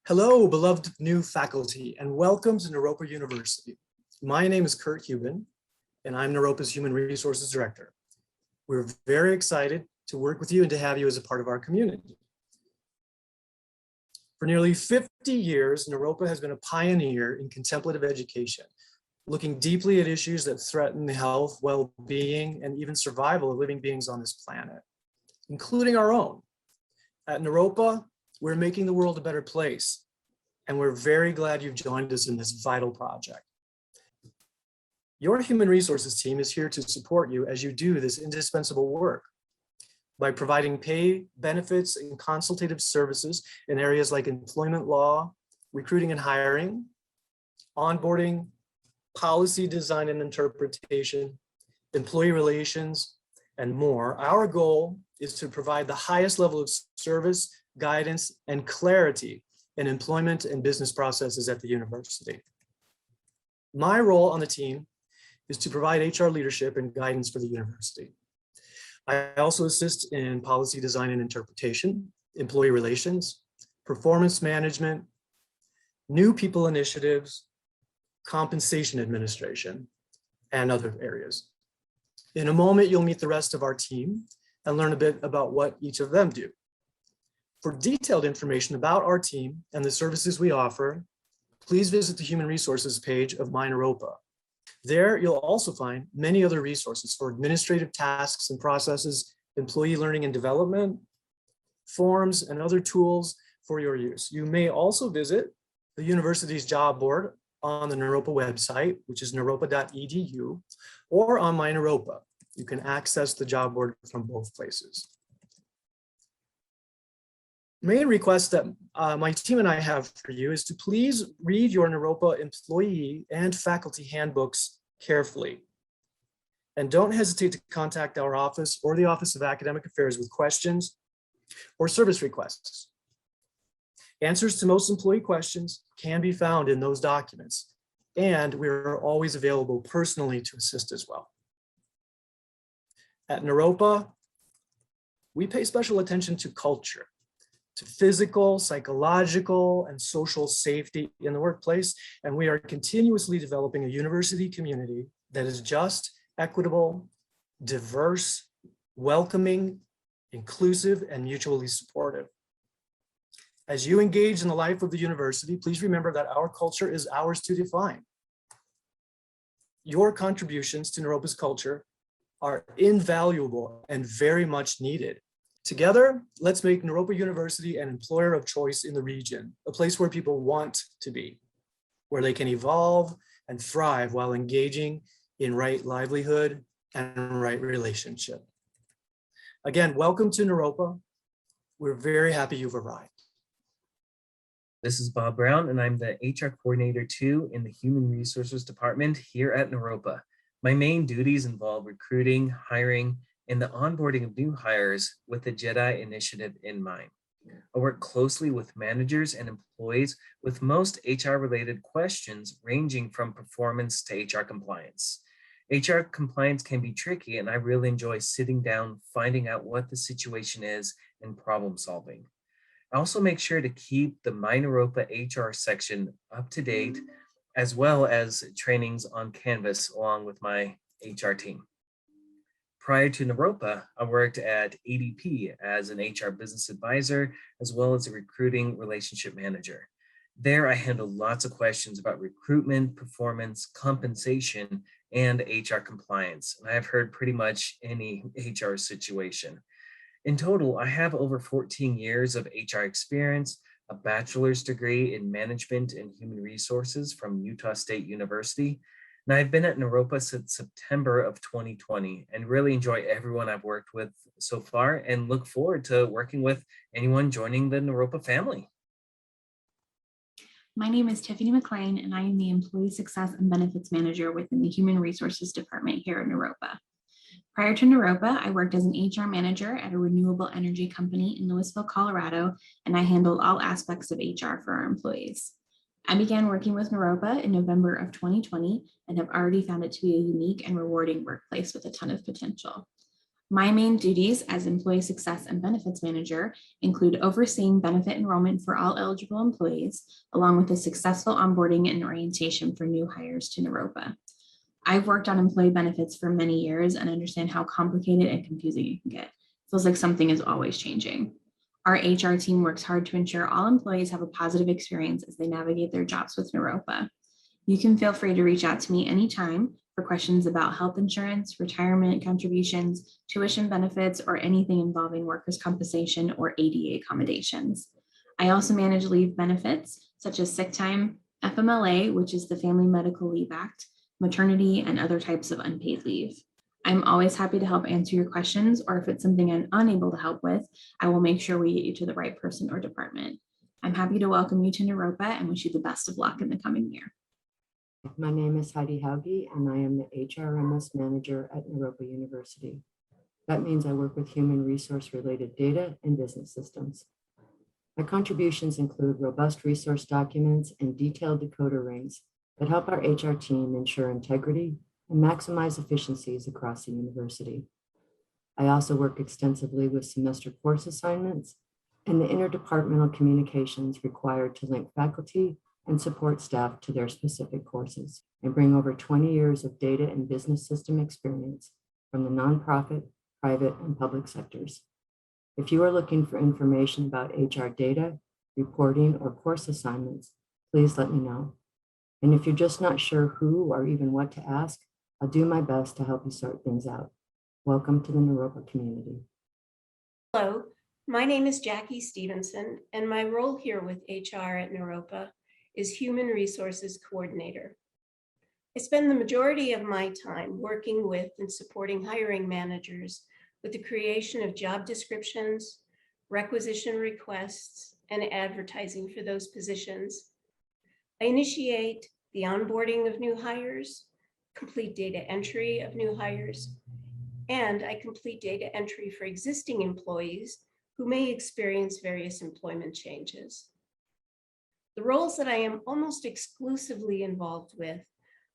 Hello, beloved new faculty, and welcome to Naropa University. My name is Kurt Hubin, and I'm Naropa's Human Resources Director. We're very excited to work with you and to have you as a part of our community. For nearly 50 years, Naropa has been a pioneer in contemplative education, looking deeply at issues that threaten the health, well-being, and even survival of living beings on this planet, including our own. At Naropa, we're making the world a better place, and we're very glad you've joined us in this vital project. Your human resources team is here to support you as you do this indispensable work by providing pay, benefits, and consultative services in areas like employment law, recruiting and hiring, onboarding, policy design and interpretation, employee relations, and more. Our goal is to provide the highest level of service, guidance, and clarity in employment and business processes at the university. My role on the team is to provide HR leadership and guidance for the university. I also assist in policy design and interpretation, employee relations, performance management, new people initiatives, compensation administration, and other areas. In a moment, you'll meet the rest of our team and learn a bit about what each of them do. For detailed information about our team and the services we offer, please visit the Human Resources page of Naropa. There, you'll also find many other resources for administrative tasks and processes, employee learning and development, forms, and other tools for your use. You may also visit the university's job board on the Naropa website, which is naropa.edu, or on Naropa. You can access the job board from both places. Main request that my team and I have for you is to please read your Naropa employee and faculty handbooks carefully. And don't hesitate to contact our office or the Office of Academic Affairs with questions or service requests. Answers to most employee questions can be found in those documents, and we're always available personally to assist as well. At Naropa, we pay special attention to culture, to physical, psychological, and social safety in the workplace, and we are continuously developing a university community that is just, equitable, diverse, welcoming, inclusive, and mutually supportive. As you engage in the life of the university, please remember that our culture is ours to define. Your contributions to Naropa's culture are invaluable and very much needed. Together, let's make Naropa University an employer of choice in the region, a place where people want to be, where they can evolve and thrive while engaging in right livelihood and right relationship. Again, welcome to Naropa. We're very happy you've arrived. This is Bob Brown, and I'm the HR Coordinator 2 in the Human Resources Department here at Naropa. My main duties involve recruiting, hiring, and the onboarding of new hires with the JEDI initiative in mind. I work closely with managers and employees with most HR-related questions ranging from performance to HR compliance. HR compliance can be tricky, and I really enjoy sitting down, finding out what the situation is, and problem solving. I also make sure to keep the Naropa HR section up to date, as well as trainings on Canvas along with my HR team. Prior to Naropa, I worked at ADP as an HR business advisor, as well as a recruiting relationship manager. There, I handled lots of questions about recruitment, performance, compensation, and HR compliance. And I've heard pretty much any HR situation. In total, I have over 14 years of HR experience, a bachelor's degree in management and human resources from Utah State University. And I've been at Naropa since September of 2020 and really enjoy everyone I've worked with so far and look forward to working with anyone joining the Naropa family. My name is Tiffany McLean, and I am the Employee Success and Benefits Manager within the Human Resources Department here at Naropa. Prior to Naropa, I worked as an HR manager at a renewable energy company in Louisville, Colorado, and I handled all aspects of HR for our employees. I began working with Naropa in November of 2020 and have already found it to be a unique and rewarding workplace with a ton of potential. My main duties as Employee Success and Benefits Manager include overseeing benefit enrollment for all eligible employees, along with a successful onboarding and orientation for new hires to Naropa. I've worked on employee benefits for many years and understand how complicated and confusing it can get. Feels like something is always changing. Our HR team works hard to ensure all employees have a positive experience as they navigate their jobs with Naropa. You can feel free to reach out to me anytime for questions about health insurance, retirement contributions, tuition benefits, or anything involving workers' compensation or ADA accommodations. I also manage leave benefits such as sick time, FMLA, which is the Family Medical Leave Act, maternity, and other types of unpaid leave. I'm always happy to help answer your questions, or if it's something I'm unable to help with, I will make sure we get you to the right person or department. I'm happy to welcome you to Naropa and wish you the best of luck in the coming year. My name is Heidi Hauge, and I am the HRMS manager at Naropa University. That means I work with human resource related data and business systems. My contributions include robust resource documents and detailed decoder rings that help our HR team ensure integrity and maximize efficiencies across the university. I also work extensively with semester course assignments and the interdepartmental communications required to link faculty and support staff to their specific courses, and bring over 20 years of data and business system experience from the nonprofit, private, and public sectors. If you are looking for information about HR data, reporting, or course assignments, please let me know. And if you're just not sure who or even what to ask, I'll do my best to help you sort things out. Welcome to the Naropa community. Hello, my name is Jackie Stevenson, and my role here with HR at Naropa is Human Resources Coordinator. I spend the majority of my time working with and supporting hiring managers with the creation of job descriptions, requisition requests, and advertising for those positions. I initiate the onboarding of new hires, complete data entry of new hires, and I complete data entry for existing employees who may experience various employment changes. The roles that I am almost exclusively involved with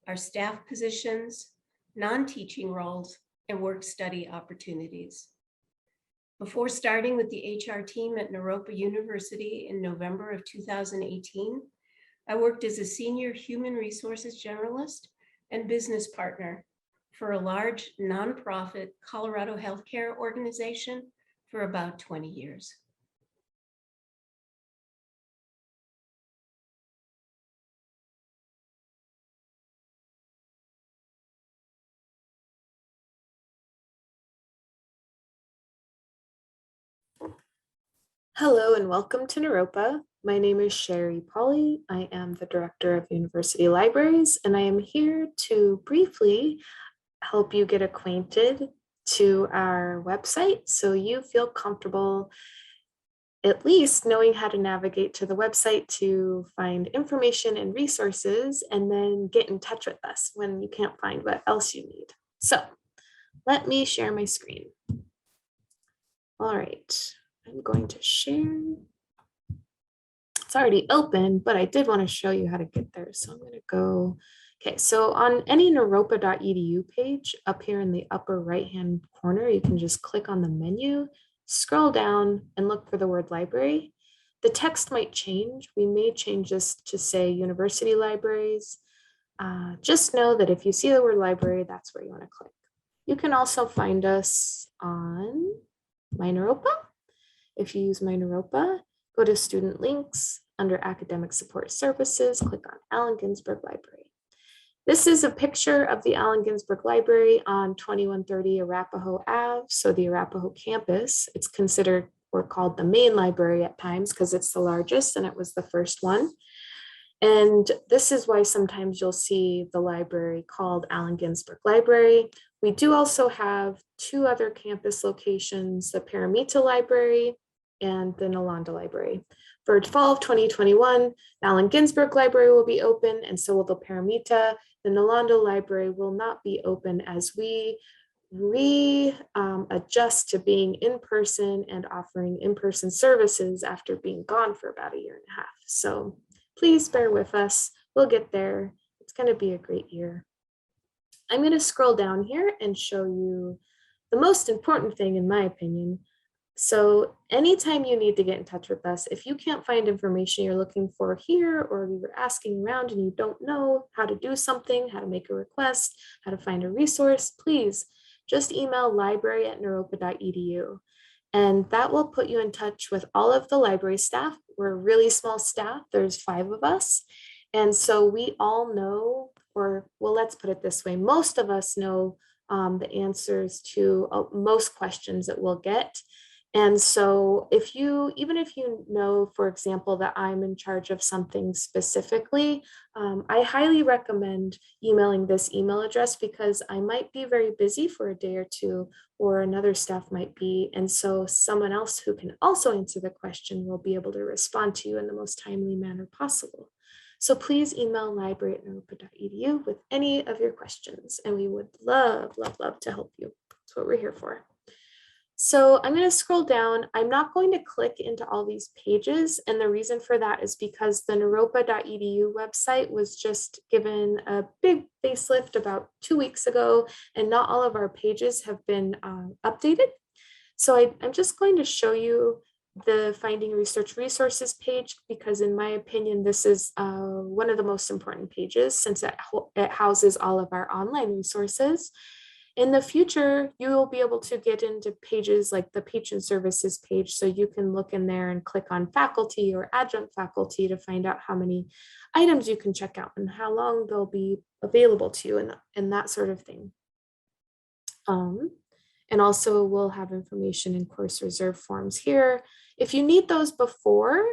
are staff positions, non-teaching roles, and work-study opportunities. Before starting with the HR team at Naropa University in November of 2018, I worked as a senior human resources generalist and business partner for a large nonprofit Colorado healthcare organization for about 20 years. Hello and welcome to Naropa. My name is Sherry Polly. I am the Director of University Libraries, and I am here to briefly help you get acquainted to our website so you feel comfortable at least knowing how to navigate to the website to find information and resources, and then get in touch with us when you can't find what else you need. So let me share my screen. All right. I'm going to share. It's already open, but I did want to show you how to get there. So I'm going to go. Okay, so on any naropa.edu page up here in the upper right-hand corner, you can just click on the menu, scroll down, and look for the word library. The text might change. We may change this to say university libraries. Just know that if you see the word library, that's where you want to click. You can also find us on My Naropa. If you use My Naropa, go to Student Links, under Academic Support Services, click on Allen Ginsberg Library. This is a picture of the Allen Ginsberg Library on 2130 Arapahoe Ave, so the Arapahoe campus. It's considered or called the main library at times because it's the largest and it was the first one. And this is why sometimes you'll see the library called Allen Ginsberg Library. We do also have two other campus locations, the Paramita Library and the Nalanda Library. For fall of 2021, the Allen Ginsberg Library will be open, and so will the Paramita. The Nalanda Library will not be open as we adjust to being in person and offering in-person services after being gone for about a year and a half. So please bear with us. We'll get there. It's going to be a great year. I'm going to scroll down here and show you the most important thing, in my opinion. So anytime you need to get in touch with us, if you can't find information you're looking for here, or you were asking around and you don't know how to do something, how to make a request, how to find a resource, please just email library@naropa.edu. And that will put you in touch with all of the library staff. We're a really small staff, there's 5 of us. And so we all know, or well, let's put it this way, most of us know the answers to most questions that we'll get. And so even if you know, for example, that I'm in charge of something specifically, I highly recommend emailing this email address, because I might be very busy for a day or two, or another staff might be. And so someone else who can also answer the question will be able to respond to you in the most timely manner possible. So please email library@naropa.edu with any of your questions, and we would love, love, love to help you. That's what we're here for. So I'm going to scroll down. I'm not going to click into all these pages. And the reason for that is because the naropa.edu website was just given a big facelift about 2 weeks ago, and not all of our pages have been updated. So I'm just going to show you the Finding Research Resources page, because in my opinion, this is one of the most important pages, since it houses all of our online resources. In the future, you will be able to get into pages like the Patron Services page, so you can look in there and click on faculty or adjunct faculty to find out how many items you can check out and how long they'll be available to you, and that sort of thing. And also we'll have information in course reserve forms here. If you need those before,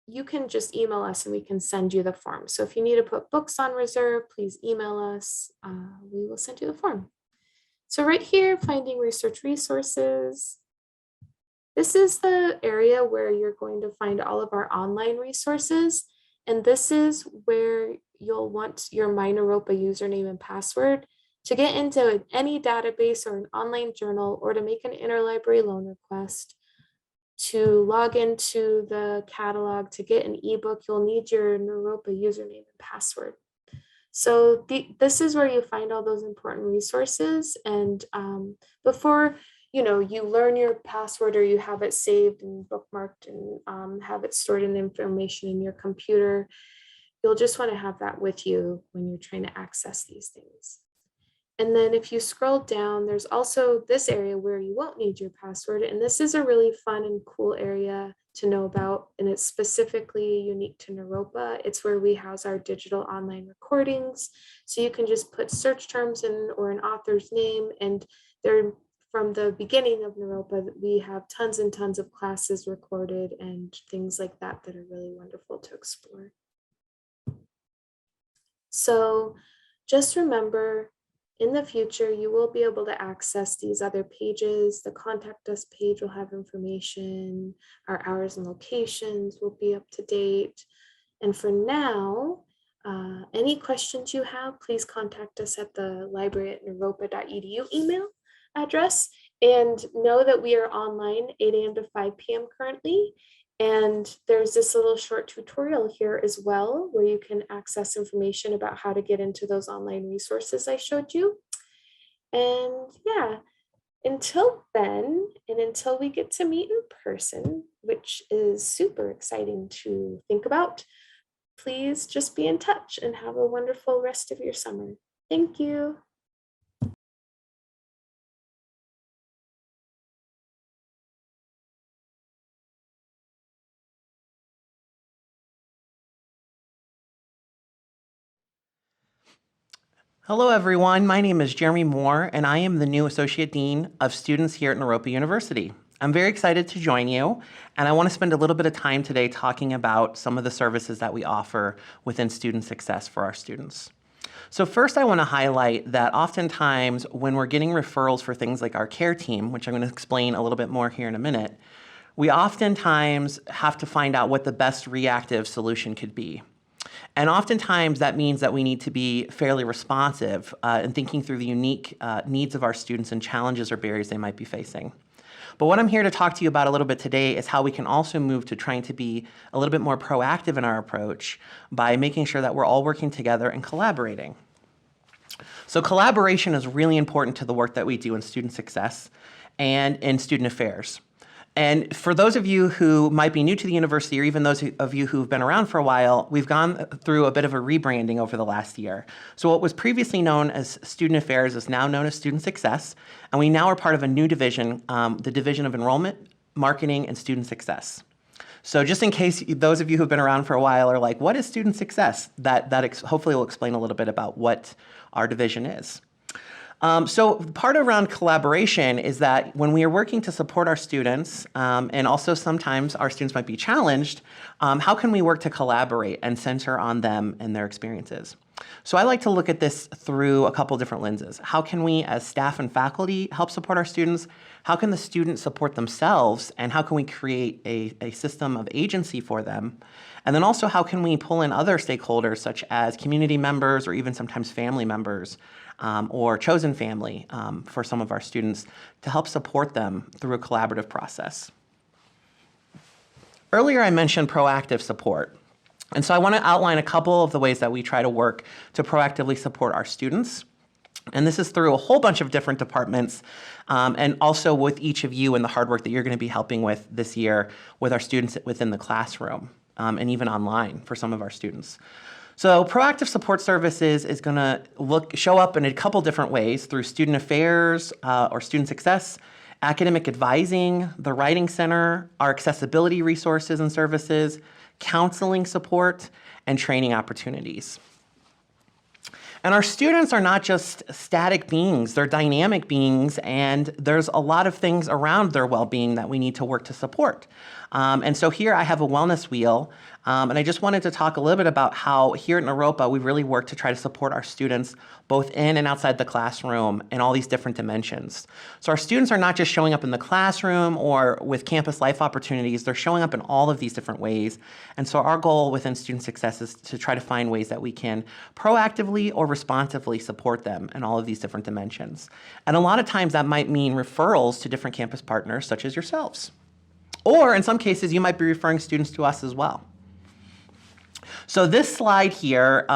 you can just email us and we can send you the form. So if you need to put books on reserve, please email us. We will send you the form. So right here, Finding Research Resources. This is the area where you're going to find all of our online resources. And this is where you'll want your MyNaropa username and password to get into any database or an online journal, or to make an interlibrary loan request, to log into the catalog, to get an ebook. You'll need your Naropa username and password. So this is where you find all those important resources. And before you learn your password, or you have it saved and bookmarked and have it stored in information in your computer, you'll just want to have that with you when you're trying to access these things. And then if you scroll down, there's also this area where you won't need your password. And this is a really fun and cool area to know about. And it's specifically unique to Naropa. It's where we house our digital online recordings. So you can just put search terms in, or an author's name. And they're from the beginning of Naropa, we have tons and tons of classes recorded and things like that that are really wonderful to explore. So just remember, in the future, you will be able to access these other pages. The Contact Us page will have information. Our hours and locations will be up to date. And for now, any questions you have, please contact us at the library@naropa.edu email address. And know that we are online 8 a.m. to 5 p.m. currently. And there's this little short tutorial here as well, where you can access information about how to get into those online resources I showed you. And yeah, until then, and until we get to meet in person, which is super exciting to think about, please just be in touch and have a wonderful rest of your summer. Thank you. Hello, everyone. My name is Jeremy Moore, and I am the new Associate Dean of Students here at Naropa University. I'm very excited to join you, and I want to spend a little bit of time today talking about some of the services that we offer within student success for our students. So first, I want to highlight that oftentimes when we're getting referrals for things like our care team, which I'm going to explain a little bit more here in a minute, we oftentimes have to find out what the best reactive solution could be. And oftentimes that means that we need to be fairly responsive in thinking through the unique needs of our students and challenges or barriers they might be facing. But what I'm here to talk to you about a little bit today is how we can also move to trying to be a little bit more proactive in our approach by making sure that we're all working together and collaborating. So collaboration is really important to the work that we do in student success and in student affairs. And for those of you who might be new to the university, or even those of you who've been around for a while, we've gone through a bit of a rebranding over the last year. So what was previously known as Student Affairs is now known as Student Success, and we now are part of a new division, the Division of Enrollment, Marketing, and Student Success. So just in case those of you who've been around for a while are like, what is student success? That hopefully will explain a little bit about what our division is. So part around collaboration is that when we are working to support our students, and also sometimes our students might be challenged, how can we work to collaborate and center on them and their experiences? So I like to look at this through a couple different lenses. How can we as staff and faculty help support our students? How can the students support themselves? And how can we create a system of agency for them? And then also, how can we pull in other stakeholders such as community members or even sometimes family members or chosen family for some of our students to help support them through a collaborative process. Earlier, I mentioned proactive support. And so I want to outline a couple of the ways that we try to work to proactively support our students. And this is through a whole bunch of different departments and also with each of you and the hard work that you're going to be helping with this year with our students within the classroom and even online for some of our students. So proactive support services is going to show up in a couple different ways through student affairs or student success, academic advising, the writing center, our accessibility resources and services, counseling support, and training opportunities. And our students are not just static beings, they're dynamic beings, and there's a lot of things around their well-being that we need to work to support. And so here I have a wellness wheel, and I just wanted to talk a little bit about how here at Naropa, we really work to try to support our students both in and outside the classroom in all these different dimensions. So our students are not just showing up in the classroom or with campus life opportunities, they're showing up in all of these different ways. And so our goal within student success is to try to find ways that we can proactively or responsively support them in all of these different dimensions. And a lot of times that might mean referrals to different campus partners such as yourselves. Or in some cases, you might be referring students to us as well. So this slide here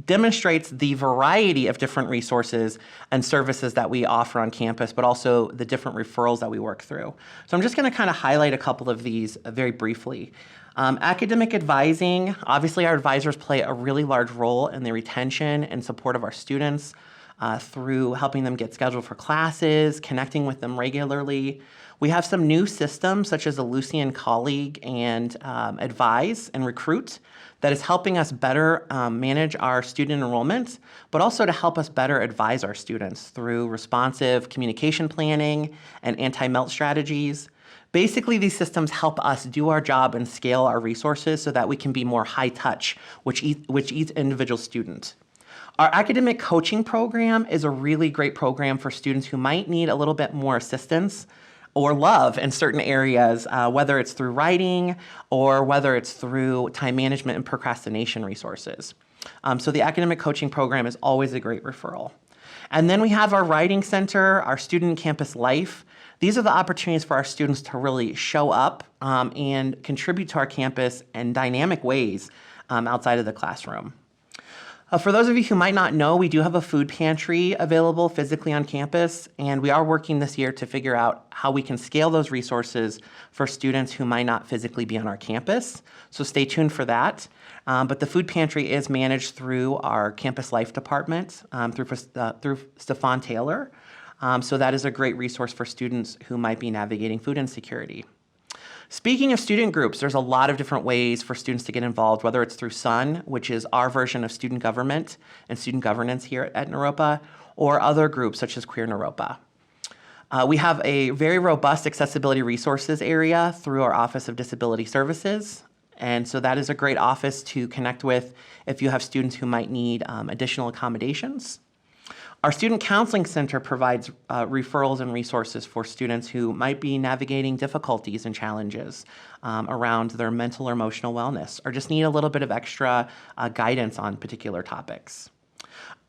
demonstrates the variety of different resources and services that we offer on campus, but also the different referrals that we work through. So I'm just going to kind of highlight a couple of these very briefly. Academic advising, obviously our advisors play a really large role in the retention and support of our students through helping them get scheduled for classes, connecting with them regularly. We have some new systems such as a Lucian colleague and advise and recruit that is helping us better manage our student enrollment, but also to help us better advise our students through responsive communication planning and anti-melt strategies. Basically, these systems help us do our job and scale our resources so that we can be more high touch with each individual student. Our academic coaching program is a really great program for students who might need a little bit more assistance or love in certain areas, whether it's through writing or whether it's through time management and procrastination resources. So the academic coaching program is always a great referral. And then we have our writing center, our student campus life. These are the opportunities for our students to really show up and contribute to our campus in dynamic ways outside of the classroom. For those of you who might not know, we do have a food pantry available physically on campus, and we are working this year to figure out how we can scale those resources for students who might not physically be on our campus. So stay tuned for that. But the food pantry is managed through our campus life department through Stefan Taylor. So that is a great resource for students who might be navigating food insecurity. Speaking of student groups, there's a lot of different ways for students to get involved, whether it's through SUN, which is our version of student government and student governance here at Naropa, or other groups such as Queer Naropa. We have a very robust accessibility resources area through our Office of Disability Services. And so that is a great office to connect with if you have students who might need additional accommodations. Our Student Counseling Center provides referrals and resources for students who might be navigating difficulties and challenges around their mental or emotional wellness, or just need a little bit of extra guidance on particular topics.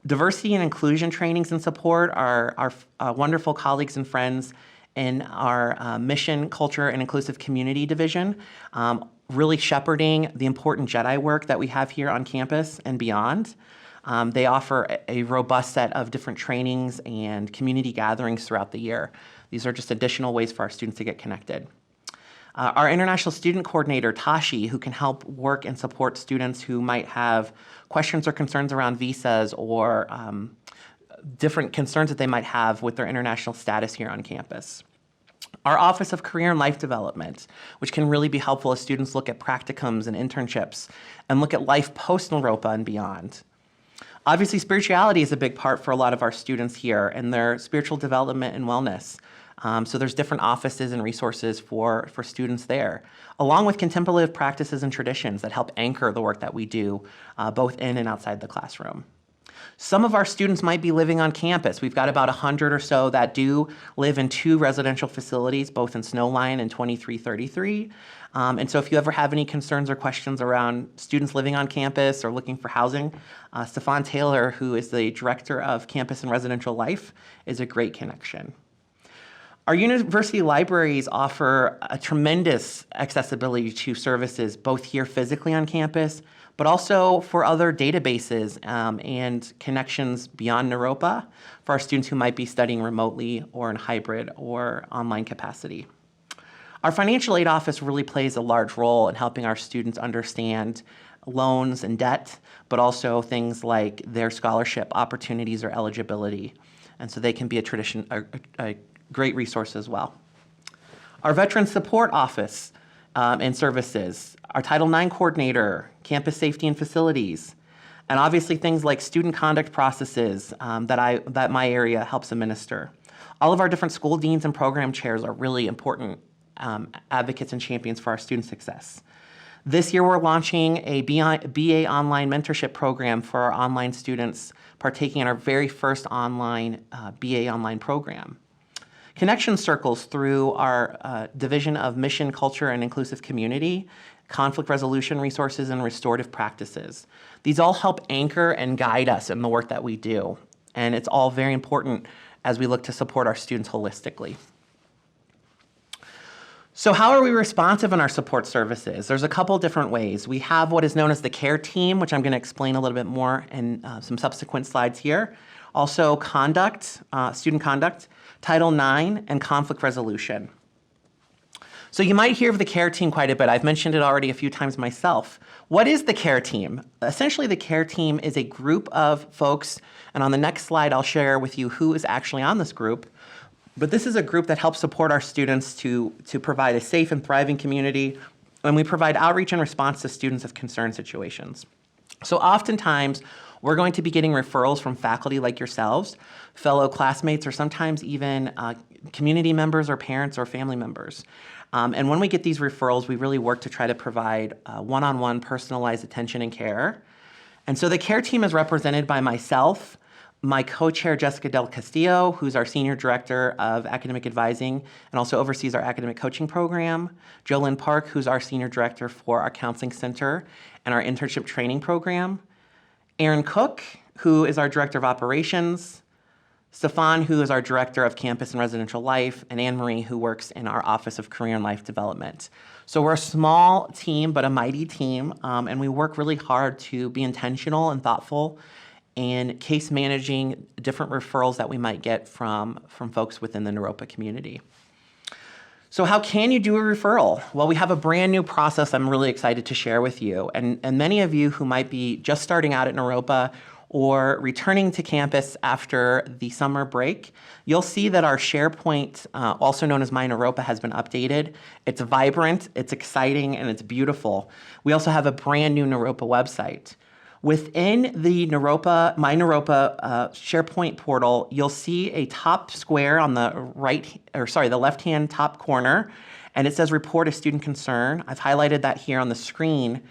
Diversity and inclusion trainings and support are our wonderful colleagues and friends in our Mission, Culture, and Inclusive Community Division, really shepherding the important JEDI work that we have here on campus and beyond. They offer a robust set of different trainings and community gatherings throughout the year. These are just additional ways for our students to get connected. Our international student coordinator, Tashi, who can help work and support students who might have questions or concerns around visas or different concerns that they might have with their international status here on campus. Our Office of Career and Life Development, which can really be helpful as students look at practicums and internships and look at life post-Naropa and beyond. Obviously, spirituality is a big part for a lot of our students here and their spiritual development and wellness. So there's different offices and resources for students there, along with contemplative practices and traditions that help anchor the work that we do, both in and outside the classroom. Some of our students might be living on campus. We've got about 100 or so that do live in 2 residential facilities, both in Snowline and 2333. And so if you ever have any concerns or questions around students living on campus or looking for housing, Stefan Taylor, who is the Director of Campus and Residential Life, is a great connection. Our university libraries offer a tremendous accessibility to services, both here physically on campus, but also for other databases and connections beyond Naropa for our students who might be studying remotely or in hybrid or online capacity. Our financial aid office really plays a large role in helping our students understand loans and debt, but also things like their scholarship opportunities or eligibility. And so they can be a great resource as well. Our Veteran Support Office and services, our Title IX Coordinator, Campus Safety and Facilities, and obviously things like student conduct processes that my area helps administer. All of our different school deans and program chairs are really important advocates and champions for our student success. This year we're launching a BA online mentorship program for our online students partaking in our very first online BA online program. Connection circles through our Division of Mission, Culture, and Inclusive Community, conflict resolution resources, and restorative practices. These all help anchor and guide us in the work that we do. And it's all very important as we look to support our students holistically. So how are we responsive in our support services? There's a couple different ways. We have what is known as the CARE team, which I'm going to explain a little bit more in some subsequent slides here. Also conduct, student conduct, Title IX, and conflict resolution. So you might hear of the CARE team quite a bit. I've mentioned it already a few times myself. What is the CARE team? Essentially, the CARE team is a group of folks, and on the next slide, I'll share with you who is actually on this group. But this is a group that helps support our students to provide a safe and thriving community, and we provide outreach and response to students of concern situations. So oftentimes, we're going to be getting referrals from faculty like yourselves, fellow classmates, or sometimes even community members or parents or family members. And when we get these referrals, we really work to try to provide one-on-one personalized attention and care. And so the CARE team is represented by myself, my co-chair, Jessica Del Castillo, who's our Senior Director of Academic Advising and also oversees our academic coaching program, Jolynn Park, who's our Senior Director for our Counseling Center and our Internship Training Program, Aaron Cook, who is our Director of Operations, Stefan, who is our Director of Campus and Residential Life, and Anne Marie, who works in our Office of Career and Life Development. So we're a small team, but a mighty team, and we work really hard to be intentional and thoughtful in case managing different referrals that we might get from folks within the Naropa community. So how can you do a referral? Well, we have a brand new process I'm really excited to share with you. And many of you who might be just starting out at Naropa or returning to campus after the summer break, you'll see that our SharePoint, also known as My Naropa, has been updated. It's vibrant, it's exciting, and it's beautiful. We also have a brand new Naropa website. Within the Naropa, My Naropa SharePoint portal, you'll see a top square on the the left-hand top corner, and it says Report a Student Concern. I've highlighted that here on the screen.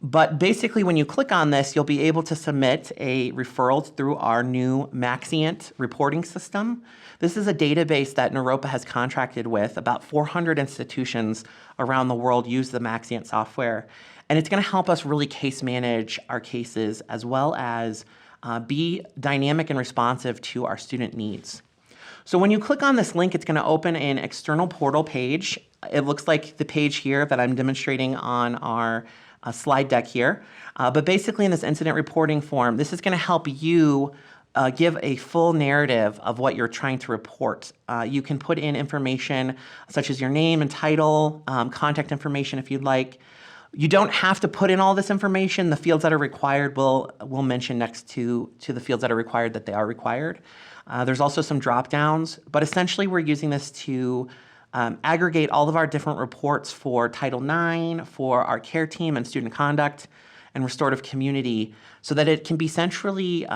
But basically, when you click on this, you'll be able to submit a referral through our new Maxient reporting system. This is a database that Naropa has contracted with. About 400 institutions around the world use the Maxient software. And it's going to help us really case manage our cases as well as be dynamic and responsive to our student needs. So when you click on this link, it's going to open an external portal page. It looks like the page here that I'm demonstrating on our slide deck here. But basically in this incident reporting form, this is going to help you give a full narrative of what you're trying to report. You can put in information such as your name and title, contact information if you'd like. You don't have to put in all this information. The fields that are required we'll mention next to the fields that are required that they are required. There's also some drop downs, but essentially we're using this to aggregate all of our different reports for Title IX, for our care team and student conduct and restorative community so that it can be centrally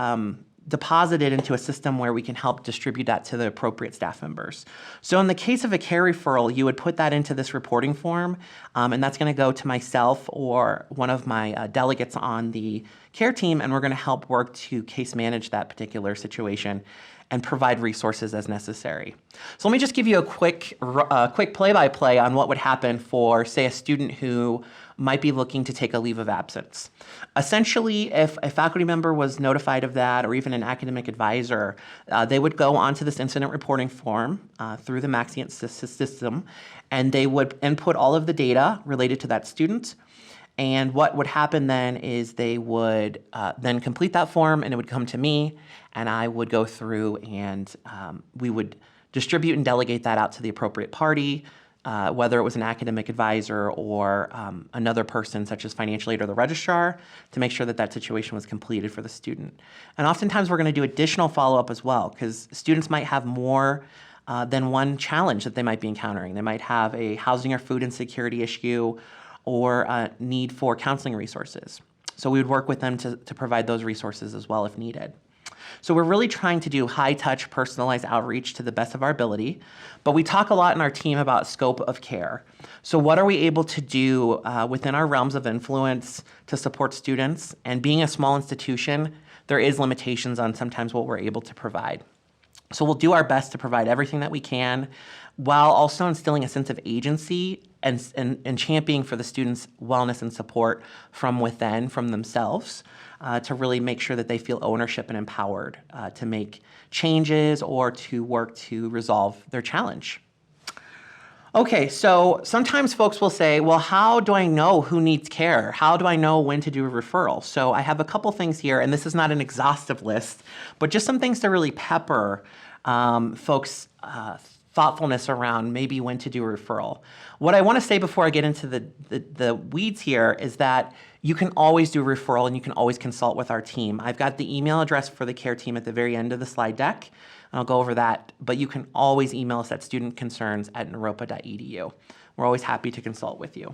deposited into a system where we can help distribute that to the appropriate staff members. So in the case of a care referral, you would put that into this reporting form, and that's going to go to myself or one of my delegates on the care team, and we're going to help work to case manage that particular situation and provide resources as necessary. So let me just give you a quick play-by-play on what would happen for, say, a student who might be looking to take a leave of absence. Essentially, if a faculty member was notified of that, or even an academic advisor, they would go onto this incident reporting form through the Maxient system, and they would input all of the data related to that student. And what would happen then is they would then complete that form, and it would come to me, and I would go through and we would distribute and delegate that out to the appropriate party, whether it was an academic advisor or another person such as financial aid or the registrar, to make sure that that situation was completed for the student. And oftentimes we're going to do additional follow-up as well, because students might have more than one challenge that they might be encountering. They might have a housing or food insecurity issue or a need for counseling resources. So we would work with them to provide those resources as well if needed. So we're really trying to do high-touch, personalized outreach to the best of our ability, but we talk a lot in our team about scope of care. So what are we able to do within our realms of influence to support students? And being a small institution, there is limitations on sometimes what we're able to provide. So we'll do our best to provide everything that we can while also instilling a sense of agency and championing for the students' wellness and support from within, from themselves, to really make sure that they feel ownership and empowered to make changes or to work to resolve their challenge. Okay, so sometimes folks will say, well, how do I know who needs care? How do I know when to do a referral? So I have a couple things here, and this is not an exhaustive list, but just some things to really pepper folks' thoughtfulness around maybe when to do a referral. What I want to say before I get into the weeds here is that you can always do a referral and you can always consult with our team. I've got the email address for the care team at the very end of the slide deck, and I'll go over that, but you can always email us at studentconcerns@naropa.edu. We're always happy to consult with you.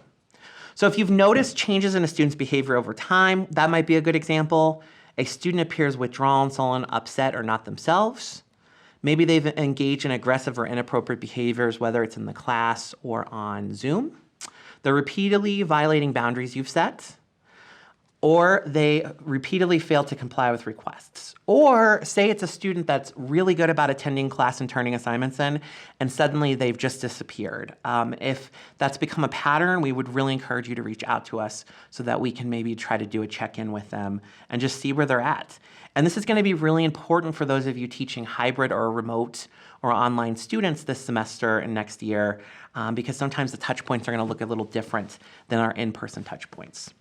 So if you've noticed changes in a student's behavior over time, that might be a good example. A student appears withdrawn, sullen, upset, or not themselves. Maybe they've engaged in aggressive or inappropriate behaviors, whether it's in the class or on Zoom. They're repeatedly violating boundaries you've set, or they repeatedly fail to comply with requests. Or say it's a student that's really good about attending class and turning assignments in, and suddenly they've just disappeared. If that's become a pattern, we would really encourage you to reach out to us so that we can maybe try to do a check-in with them and just see where they're at. And this is going to be really important for those of you teaching hybrid or remote or online students this semester and next year, because sometimes the touch points are going to look a little different than our in-person touch points.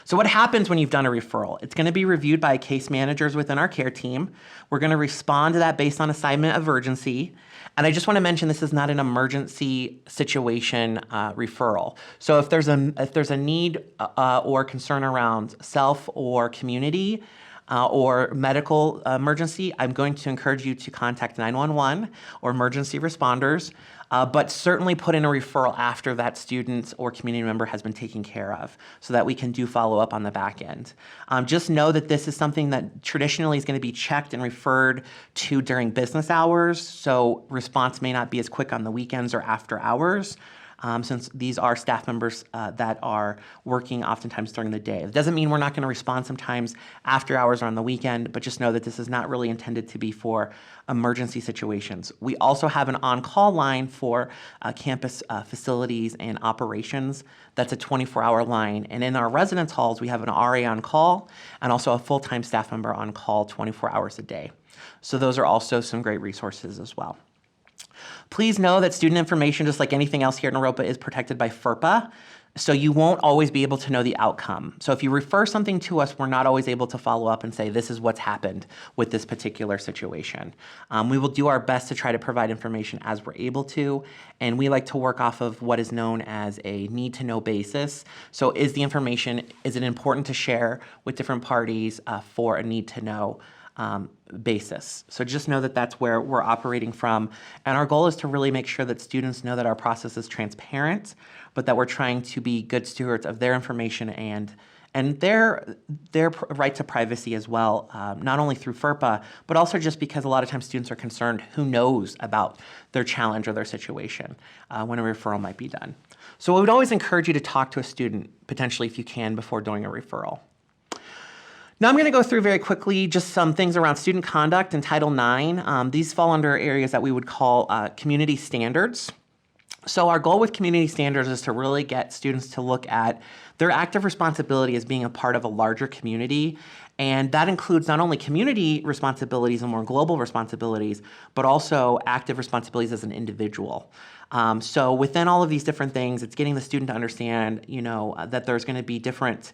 So what happens when you've done a referral? It's going to be reviewed by case managers within our care team. We're going to respond to that based on assignment of urgency. And I just want to mention this is not an emergency situation referral. So if there's a need or concern around self or community, or medical emergency, I'm going to encourage you to contact 911 or emergency responders, but certainly put in a referral after that student or community member has been taken care of so that we can do follow up on the back end. Just know that this is something that traditionally is going to be checked and referred to during business hours, so response may not be as quick on the weekends or after hours. Since these are staff members that are working oftentimes during the day. It doesn't mean we're not going to respond sometimes after hours or on the weekend, but just know that this is not really intended to be for emergency situations. We also have an on-call line for campus facilities and operations. That's a 24-hour line. And in our residence halls, we have an RA on call and also a full-time staff member on call 24 hours a day. So those are also some great resources as well. Please know that student information, just like anything else here at Naropa, is protected by FERPA. So you won't always be able to know the outcome. So if you refer something to us, we're not always able to follow up and say, this is what's happened with this particular situation. We will do our best to try to provide information as we're able to, and we like to work off of what is known as a need-to-know basis. So is it important to share with different parties for a need-to-know basis. So just know that that's where we're operating from. And our goal is to really make sure that students know that our process is transparent, but that we're trying to be good stewards of their information and their right to privacy as well, not only through FERPA, but also just because a lot of times students are concerned who knows about their challenge or their situation when a referral might be done. So we would always encourage you to talk to a student, potentially if you can, before doing a referral. Now I'm going to go through very quickly just some things around student conduct and Title IX. These fall under areas that we would call community standards. So our goal with community standards is to really get students to look at their active responsibility as being a part of a larger community. And that includes not only community responsibilities and more global responsibilities, but also active responsibilities as an individual. So within all of these different things, it's getting the student to understand, that there's going to be different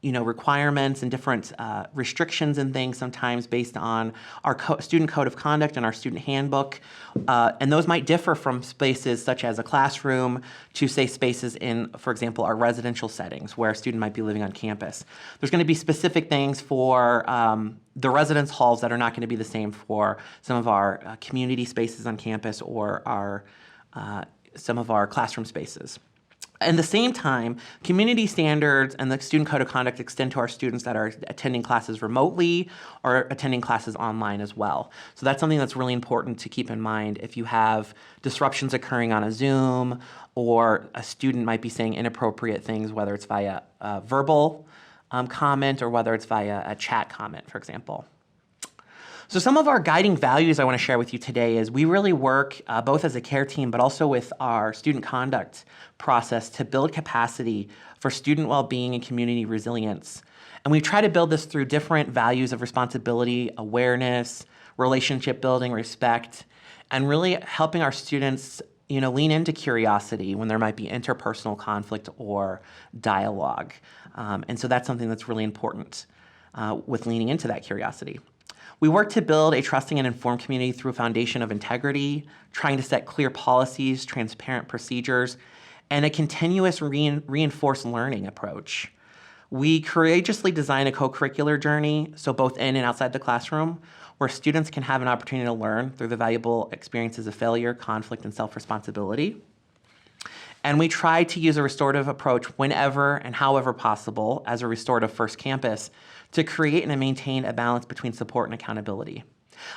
requirements and different restrictions and things sometimes based on our student code of conduct and our student handbook. And those might differ from spaces such as a classroom to, say, spaces in, for example, our residential settings where a student might be living on campus. There's going to be specific things for the residence halls that are not going to be the same for some of our community spaces on campus or some of our classroom spaces. At the same time, community standards and the student code of conduct extend to our students that are attending classes remotely or attending classes online as well. So that's something that's really important to keep in mind if you have disruptions occurring on a Zoom or a student might be saying inappropriate things, whether it's via a verbal comment or whether it's via a chat comment, for example. So some of our guiding values I want to share with you today is we really work both as a care team, but also with our student conduct process to build capacity for student well-being and community resilience. And we try to build this through different values of responsibility, awareness, relationship building, respect, and really helping our students lean into curiosity when there might be interpersonal conflict or dialogue. And so that's something that's really important with leaning into that curiosity. We work to build a trusting and informed community through a foundation of integrity, trying to set clear policies, transparent procedures, and a continuous reinforced learning approach. We courageously design a co-curricular journey, so both in and outside the classroom, where students can have an opportunity to learn through the valuable experiences of failure, conflict, and self-responsibility. And we try to use a restorative approach whenever and however possible as a restorative first campus to create and maintain a balance between support and accountability.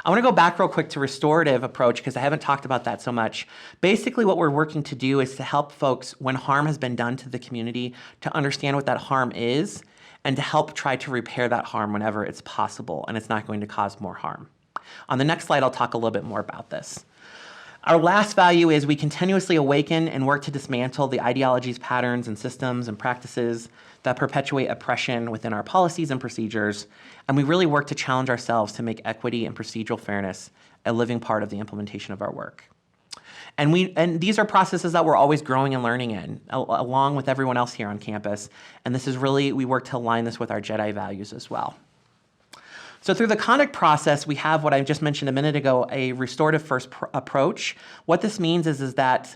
I want to go back real quick to restorative approach because I haven't talked about that so much. Basically, what we're working to do is to help folks when harm has been done to the community to understand what that harm is and to help try to repair that harm whenever it's possible and it's not going to cause more harm. On the next slide, I'll talk a little bit more about this. Our last value is we continuously awaken and work to dismantle the ideologies, patterns, and systems and practices that perpetuate oppression within our policies and procedures. And we really work to challenge ourselves to make equity and procedural fairness a living part of the implementation of our work. And these are processes that we're always growing and learning in, along with everyone else here on campus. And this is really, we work to align this with our JEDI values as well. So through the conduct process, we have what I just mentioned a minute ago, a restorative first approach. What this means is that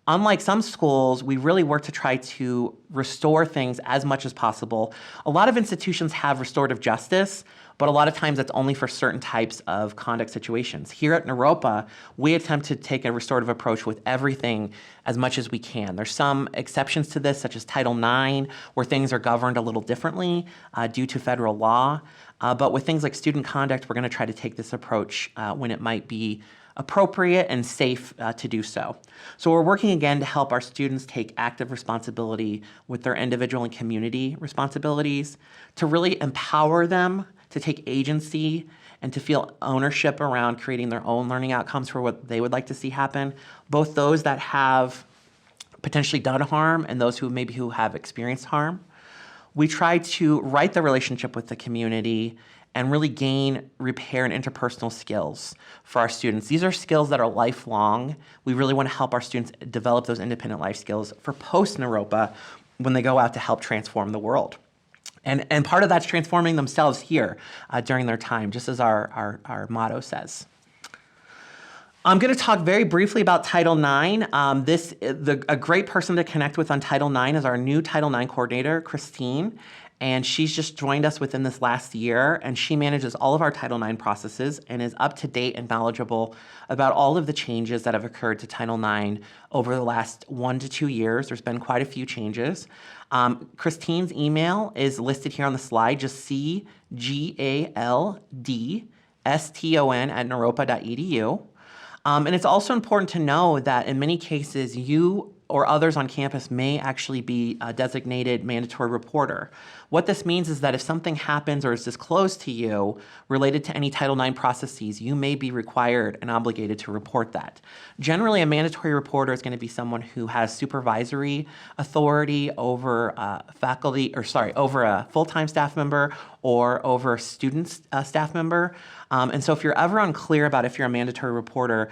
unlike some schools, we really work to try to restore things as much as possible. A lot of institutions have restorative justice, but a lot of times that's only for certain types of conduct situations. Here at Naropa, we attempt to take a restorative approach with everything as much as we can. There's some exceptions to this, such as Title IX, where things are governed a little differently due to federal law. But with things like student conduct, we're going to try to take this approach when it might be appropriate and safe to do so. So we're working again to help our students take active responsibility with their individual and community responsibilities, to really empower them to take agency and to feel ownership around creating their own learning outcomes for what they would like to see happen, both those that have potentially done harm and those who have experienced harm. We try to right the relationship with the community and really gain, repair, and interpersonal skills for our students. These are skills that are lifelong. We really want to help our students develop those independent life skills for post-Naropa when they go out to help transform the world. And part of that's transforming themselves here during their time, just as our motto says. I'm going to talk very briefly about Title IX. A great person to connect with on Title IX is our new Title IX coordinator, Christine. And she's just joined us within this last year, and she manages all of our Title IX processes and is up to date and knowledgeable about all of the changes that have occurred to Title IX over the last 1 to 2 years. There's been quite a few changes. Christine's email is listed here on the slide, just cgaldston@naropa.edu. And it's also important to know that in many cases, you or others on campus may actually be a designated mandatory reporter. What this means is that if something happens or is disclosed to you related to any Title IX processes, you may be required and obligated to report that. Generally, a mandatory reporter is going to be someone who has supervisory authority over over a full-time staff member or over a student staff member. And so if you're ever unclear about if you're a mandatory reporter,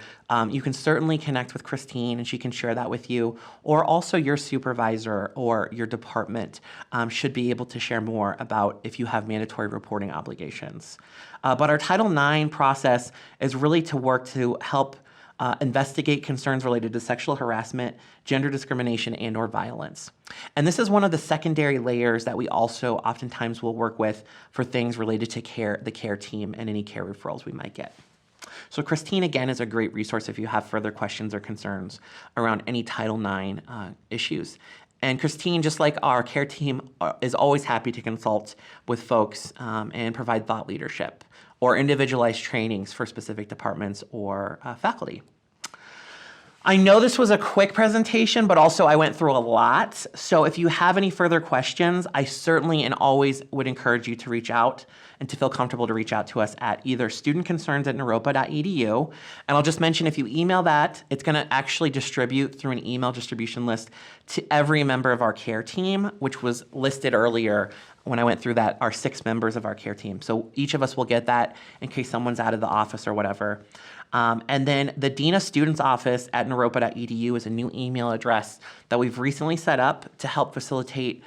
you can certainly connect with Christine and she can share that with you, or also your supervisor or your department should be able to share more about if you have mandatory reporting obligations. But our Title IX process is really to work to help investigate concerns related to sexual harassment, gender discrimination, and/or violence. And this is one of the secondary layers that we also oftentimes will work with for things related to the care team and any care referrals we might get. So Christine, again, is a great resource if you have further questions or concerns around any Title IX issues. And Christine, just like our care team, is always happy to consult with folks and provide thought leadership or individualized trainings for specific departments or faculty. I know this was a quick presentation, but also I went through a lot. So if you have any further questions, I certainly and always would encourage you to reach out and to feel comfortable to reach out to us at either studentconcerns@naropa.edu. And I'll just mention, if you email that, it's going to actually distribute through an email distribution list to every member of our care team, which was listed earlier when I went through that, our 6 members of our care team. So each of us will get that in case someone's out of the office or whatever. And then the Dean of Students office at naropa.edu is a new email address that we've recently set up to help facilitate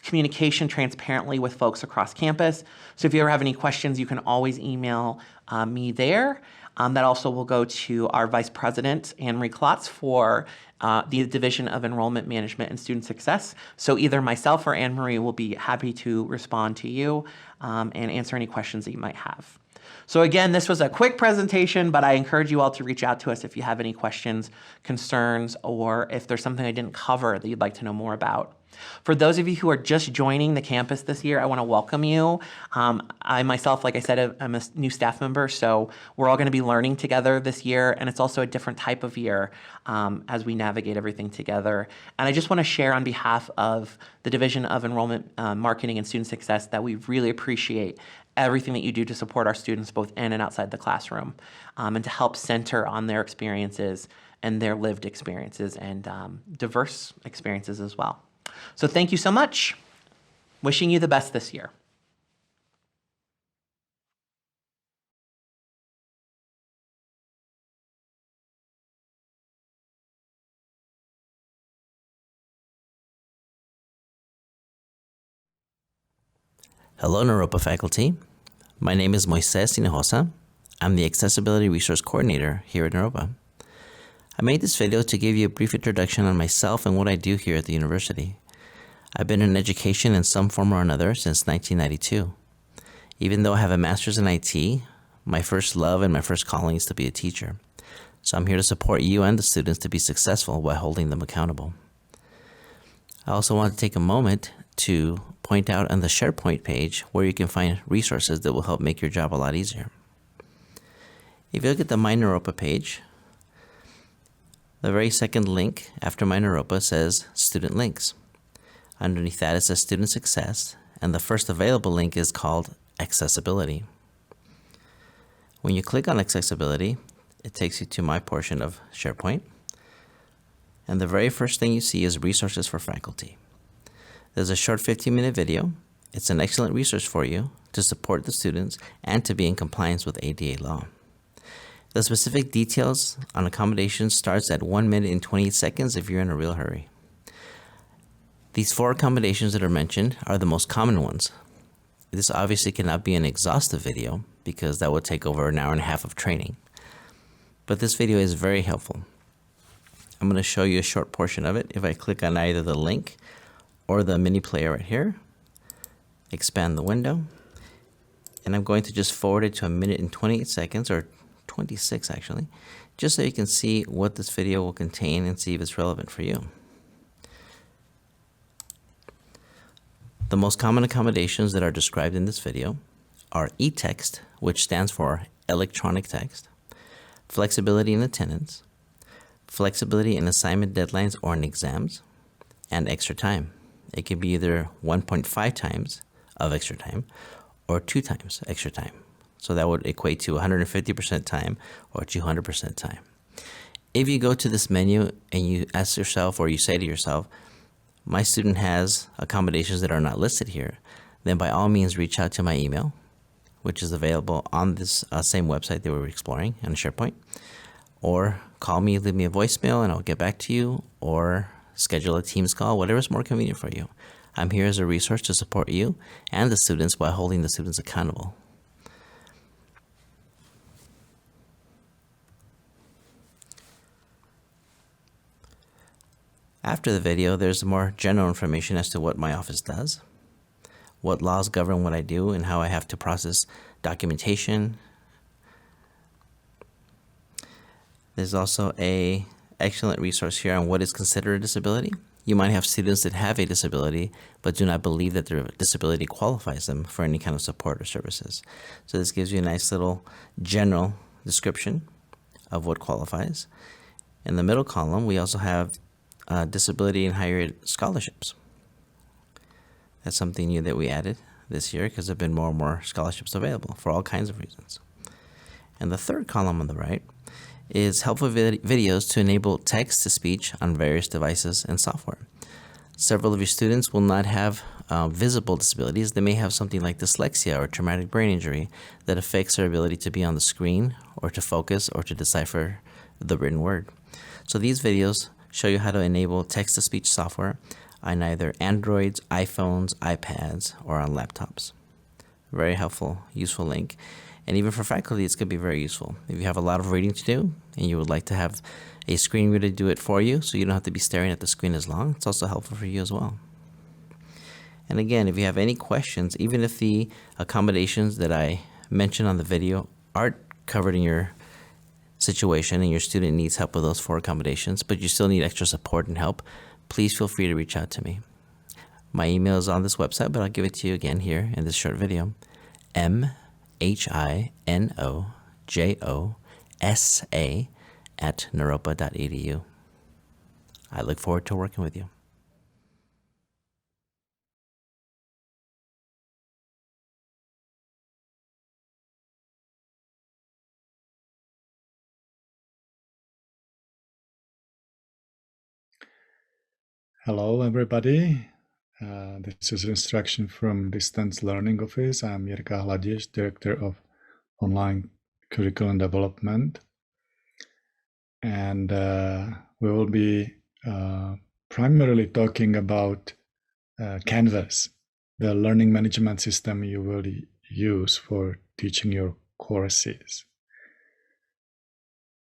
communication transparently with folks across campus. So if you ever have any questions, you can always email me there. That also will go to our Vice President, Anne-Marie Klotz, for the Division of Enrollment Management and Student Success. So either myself or Anne-Marie will be happy to respond to you and answer any questions that you might have. So again, this was a quick presentation, but I encourage you all to reach out to us if you have any questions, concerns, or if there's something I didn't cover that you'd like to know more about. For those of you who are just joining the campus this year, I want to welcome you. I myself, like I said, I'm a new staff member, so we're all going to be learning together this year, and it's also a different type of year as we navigate everything together. And I just want to share on behalf of the Division of Enrollment Marketing and Student Success that we really appreciate everything that you do to support our students both in and outside the classroom and to help center on their experiences and their lived experiences and diverse experiences as well. So thank you so much. Wishing you the best this year. Hello, Naropa faculty. My name is Moises Hinojosa. I'm the Accessibility Resource Coordinator here at Naropa. I made this video to give you a brief introduction on myself and what I do here at the university. I've been in education in some form or another since 1992. Even though I have a master's in IT, my first love and my first calling is to be a teacher. So I'm here to support you and the students to be successful while holding them accountable. I also want to take a moment to point out on the SharePoint page where you can find resources that will help make your job a lot easier. If you look at the My Naropa page, the very second link after My Naropa says Student Links. Underneath that it says Student Success, and the first available link is called Accessibility. When you click on Accessibility, it takes you to my portion of SharePoint, and the very first thing you see is resources for faculty. There's a short 15-minute video, It's an excellent resource for you to support the students and to be in compliance with ADA law. The specific details on accommodations starts at 1 minute and 28 seconds if you're in a real hurry. These 4 accommodations that are mentioned are the most common ones. This obviously cannot be an exhaustive video because that would take over an hour and a half of training. But this video is very helpful. I'm going to show you a short portion of it. If I click on either the link or the mini player right here, expand the window, and I'm going to just forward it to 1 minute and 28 seconds, or 26 actually, just so you can see what this video will contain and see if it's relevant for you. The most common accommodations that are described in this video are e-text, which stands for electronic text, flexibility in attendance, flexibility in assignment deadlines or in exams, and extra time. It can be either 1.5 times of extra time or 2 times extra time. So that would equate to 150% time or 200% time. If you go to this menu and you ask yourself, or you say to yourself, my student has accommodations that are not listed here, then by all means reach out to my email, which is available on this same website that we were exploring on SharePoint, or call me, leave me a voicemail, and I'll get back to you, or schedule a Teams call, whatever's more convenient for you. I'm here as a resource to support you and the students while holding the students accountable. After the video, there's more general information as to what my office does, what laws govern what I do, and how I have to process documentation. There's also an excellent resource here on what is considered a disability. You might have students that have a disability but do not believe that their disability qualifies them for any kind of support or services. So this gives you a nice little general description of what qualifies. In the middle column, we also have disability and higher ed scholarships. That's something new that we added this year because there have been more and more scholarships available for all kinds of reasons. And the third column on the right is helpful videos to enable text-to-speech on various devices and software. Several of your students will not have visible disabilities. They may have something like dyslexia or traumatic brain injury that affects their ability to be on the screen or to focus or to decipher the written word. So these videos show you how to enable text-to-speech software on either Androids, iPhones, iPads, or on laptops. Very helpful, useful link. And even for faculty, it's going to be very useful. If you have a lot of reading to do and you would like to have a screen reader do it for you so you don't have to be staring at the screen as long, it's also helpful for you as well. And again, if you have any questions, even if the accommodations that I mentioned on the video aren't covered in your situation and your student needs help with those 4 accommodations, but you still need extra support and help, please feel free to reach out to me. My email is on this website, but I'll give it to you again here in this short video. mhinojosa@naropa.edu. I look forward to working with you. Hello, everybody. This is instruction from Distance Learning Office. I'm Jirka Hladiš, Director of Online Curriculum Development. And we will be primarily talking about Canvas, the learning management system you will use for teaching your courses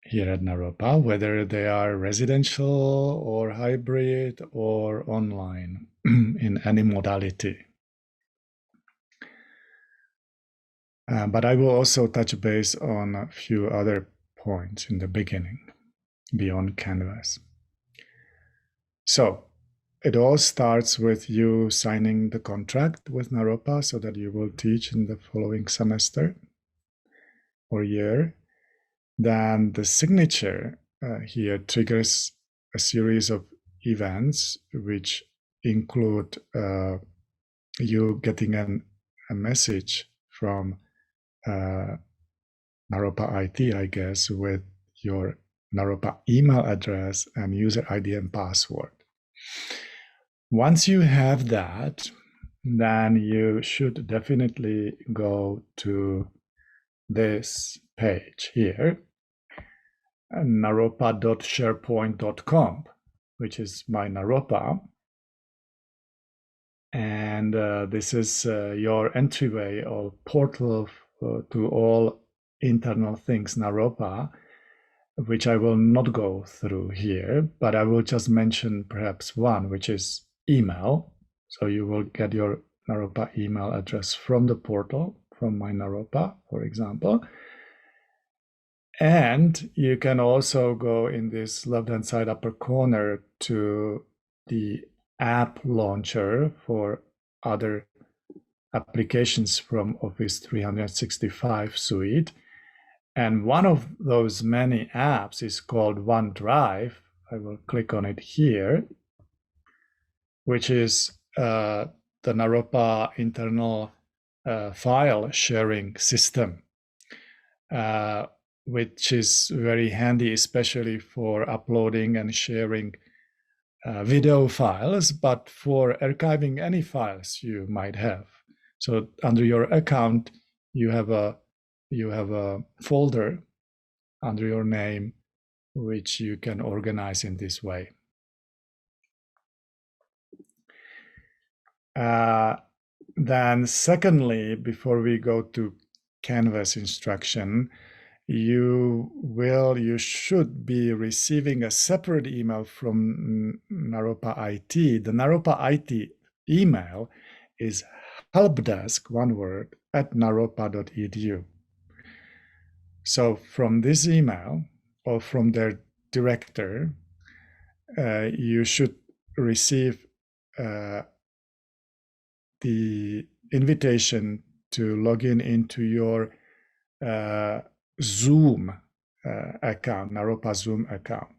here at Naropa, whether they are residential or hybrid or online in any modality. But I will also touch base on a few other points in the beginning, beyond Canvas. So it all starts with you signing the contract with Naropa so that you will teach in the following semester or year. Then the signature here triggers a series of events which include you getting a message from Naropa IT, I guess, with your Naropa email address and user ID and password. Once you have that, then you should definitely go to this page here, naropa.sharepoint.com, which is my Naropa. And this is your entryway or portal to all internal things Naropa, which I will not go through here, but I will just mention perhaps one, which is email. So you will get your Naropa email address from the portal, from my Naropa, for example. And you can also go in this left-hand side upper corner to the app launcher for other applications from Office 365 suite. And one of those many apps is called OneDrive. I will click on it here, which is the Naropa internal file sharing system, which is very handy, especially for uploading and sharing video files, but for archiving any files you might have. So under your account, you have a folder under your name, which you can organize in this way. Then secondly, before we go to Canvas instruction, you should be receiving a separate email from Naropa IT. The Naropa IT email is helpdesk, one word, @naropa.edu. So from this email or from their director, you should receive the invitation to log in into your Zoom account, Naropa Zoom account.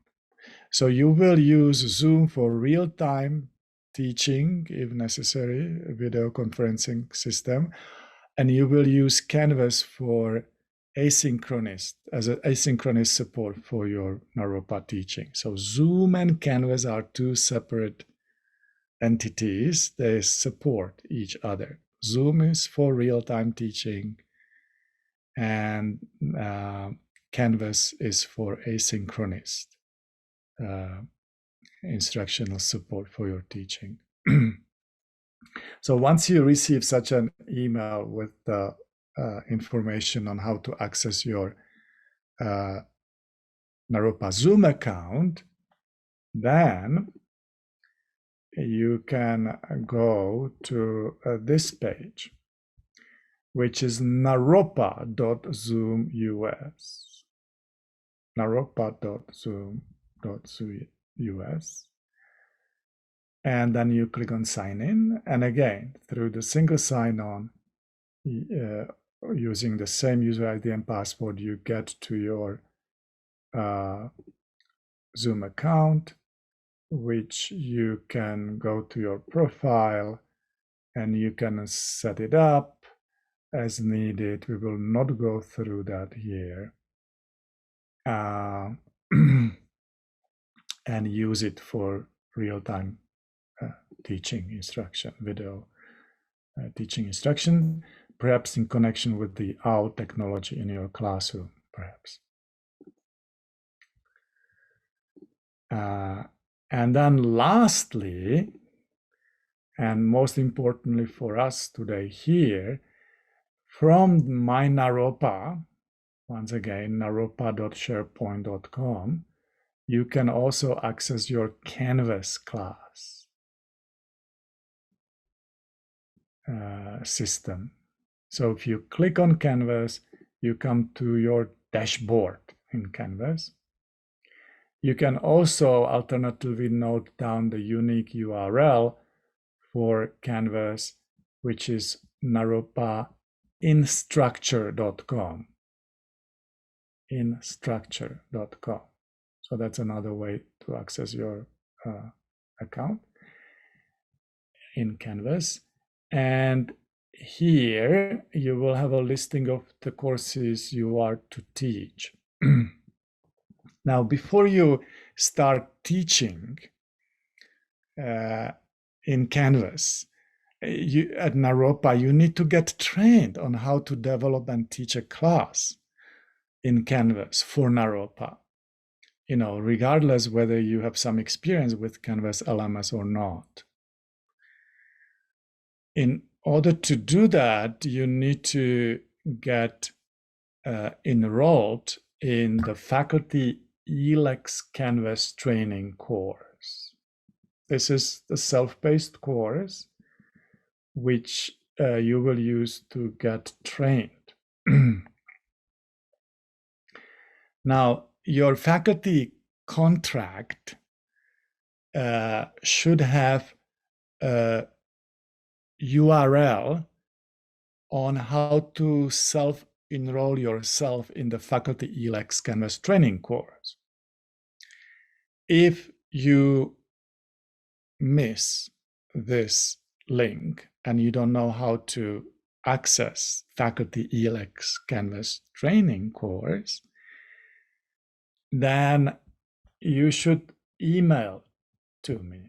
So you will use Zoom for real-time teaching, if necessary, a video conferencing system, and you will use Canvas for asynchronous support for your Naropa teaching. So Zoom and Canvas are two separate entities. They support each other. Zoom is for real-time teaching, and Canvas is for asynchronous instructional support for your teaching. So once you receive such an email with the information on how to access your Naropa Zoom account, then you can go to this page, which is naropa.zoom.us. naropa.zoom.us. And then you click on sign in. And again, through the single sign-on, using the same user ID and password, you get to your Zoom account, which you can go to your profile and you can set it up as needed. We will not go through that here. And use it for real-time teaching instruction, video teaching instruction, perhaps in connection with the OWL technology in your classroom, perhaps. And then lastly, and most importantly for us today here, from my Naropa, once again, naropa.sharepoint.com, you can also access your Canvas class system. So if you click on Canvas, you come to your dashboard in Canvas. You can also alternatively note down the unique URL for Canvas, which is naropainstructure.com. Instructure.com. So that's another way to access your account in Canvas. And here you will have a listing of the courses you are to teach. Now, before you start teaching in Canvas, you at Naropa, you need to get trained on how to develop and teach a class in Canvas for Naropa, regardless whether you have some experience with Canvas LMS or not. In order to do that, you need to get enrolled in the faculty ELEX Canvas training course. This is the self-paced course which you will use to get trained. Now, your faculty contract should have a URL on how to self-enroll yourself in the faculty ELEX Canvas training course. If you miss this link and you don't know how to access faculty ELEX Canvas training course, then you should email to me.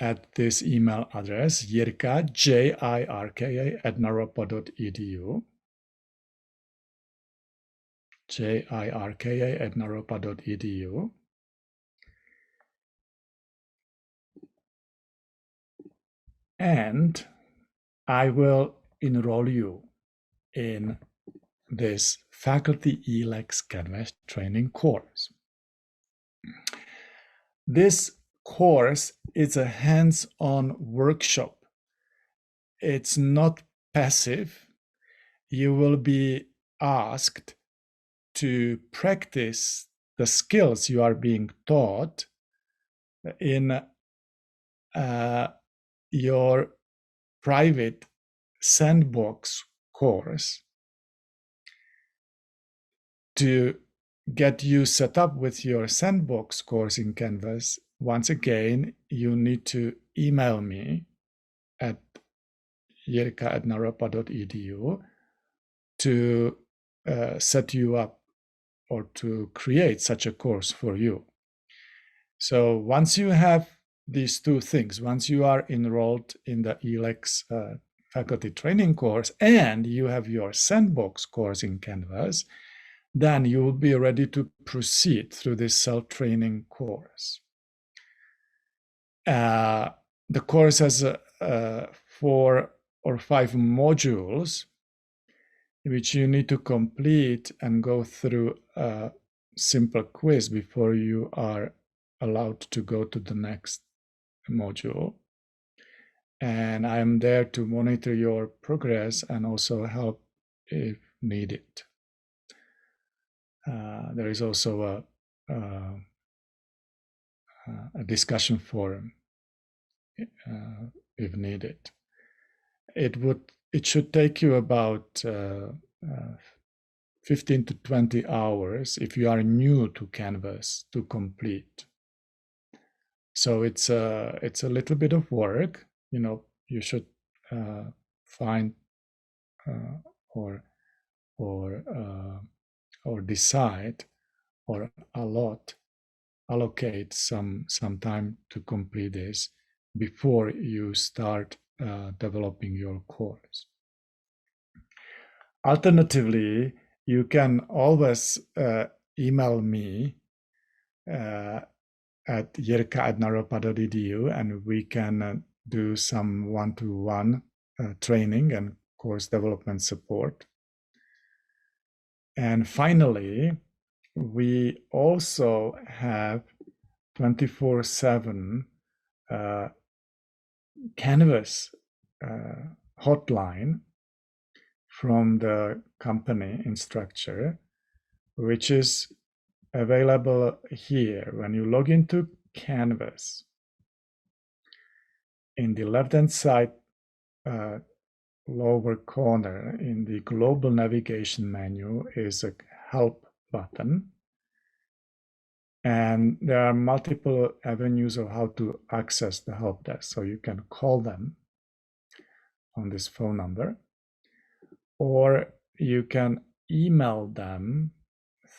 At this email address, Jirka, Jirka, @naropa.edu. Jirka @naropa.edu. And I will enroll you in this faculty ELEX Canvas training course. This course is a hands-on workshop. It's not passive. You will be asked to practice the skills you are being taught in your private sandbox course. To get you set up with your sandbox course in Canvas, once again, you need to email me at jirka@naropa.edu to set you up or to create such a course for you. So once you have these two things, once you are enrolled in the ELEX faculty training course and you have your sandbox course in Canvas, then you will be ready to proceed through this self-training course. The course has 4 or 5 modules which you need to complete and go through a simple quiz before you are allowed to go to the next module. And I'm there to monitor your progress and also help if needed. There is also a discussion forum if needed. It should take you about 15 to 20 hours if you are new to Canvas to complete. So it's a little bit of work. You should find or decide or allocate some time to complete this before you start developing your course. Alternatively, you can always email me at jirka@naropa.edu and we can do some one-to-one training and course development support. And finally, we also have 24/7 Canvas hotline from the company Instructure, which is available here. When you log into Canvas, in the left-hand side lower corner in the global navigation menu is a help button. And there are multiple avenues of how to access the help desk. So you can call them on this phone number, or you can email them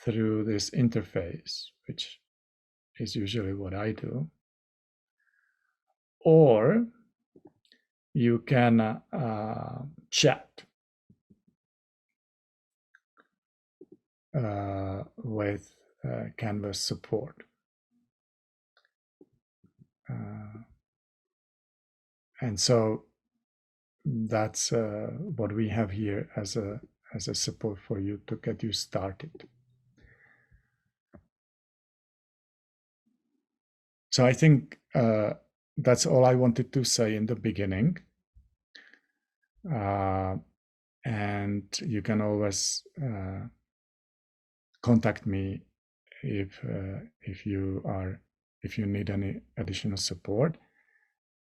through this interface, which is usually what I do, or you can chat with Canvas support. And so that's what we have here as a support for you to get you started. So I think that's all I wanted to say in the beginning. And you can always contact me if you need any additional support.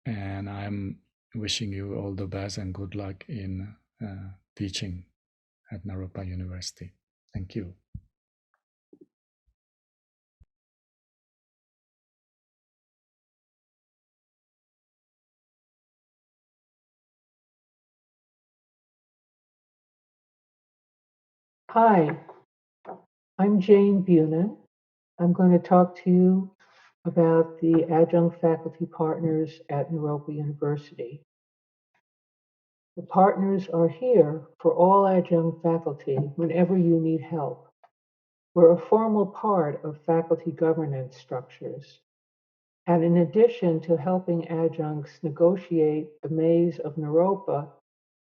And I'm wishing you all the best and good luck in teaching at Naropa University. Thank you. Hi, I'm Jane Bunin. I'm going to talk to you about the Adjunct Faculty Partners at Naropa University. The partners are here for all adjunct faculty whenever you need help. We're a formal part of faculty governance structures. And in addition to helping adjuncts negotiate the maze of Naropa,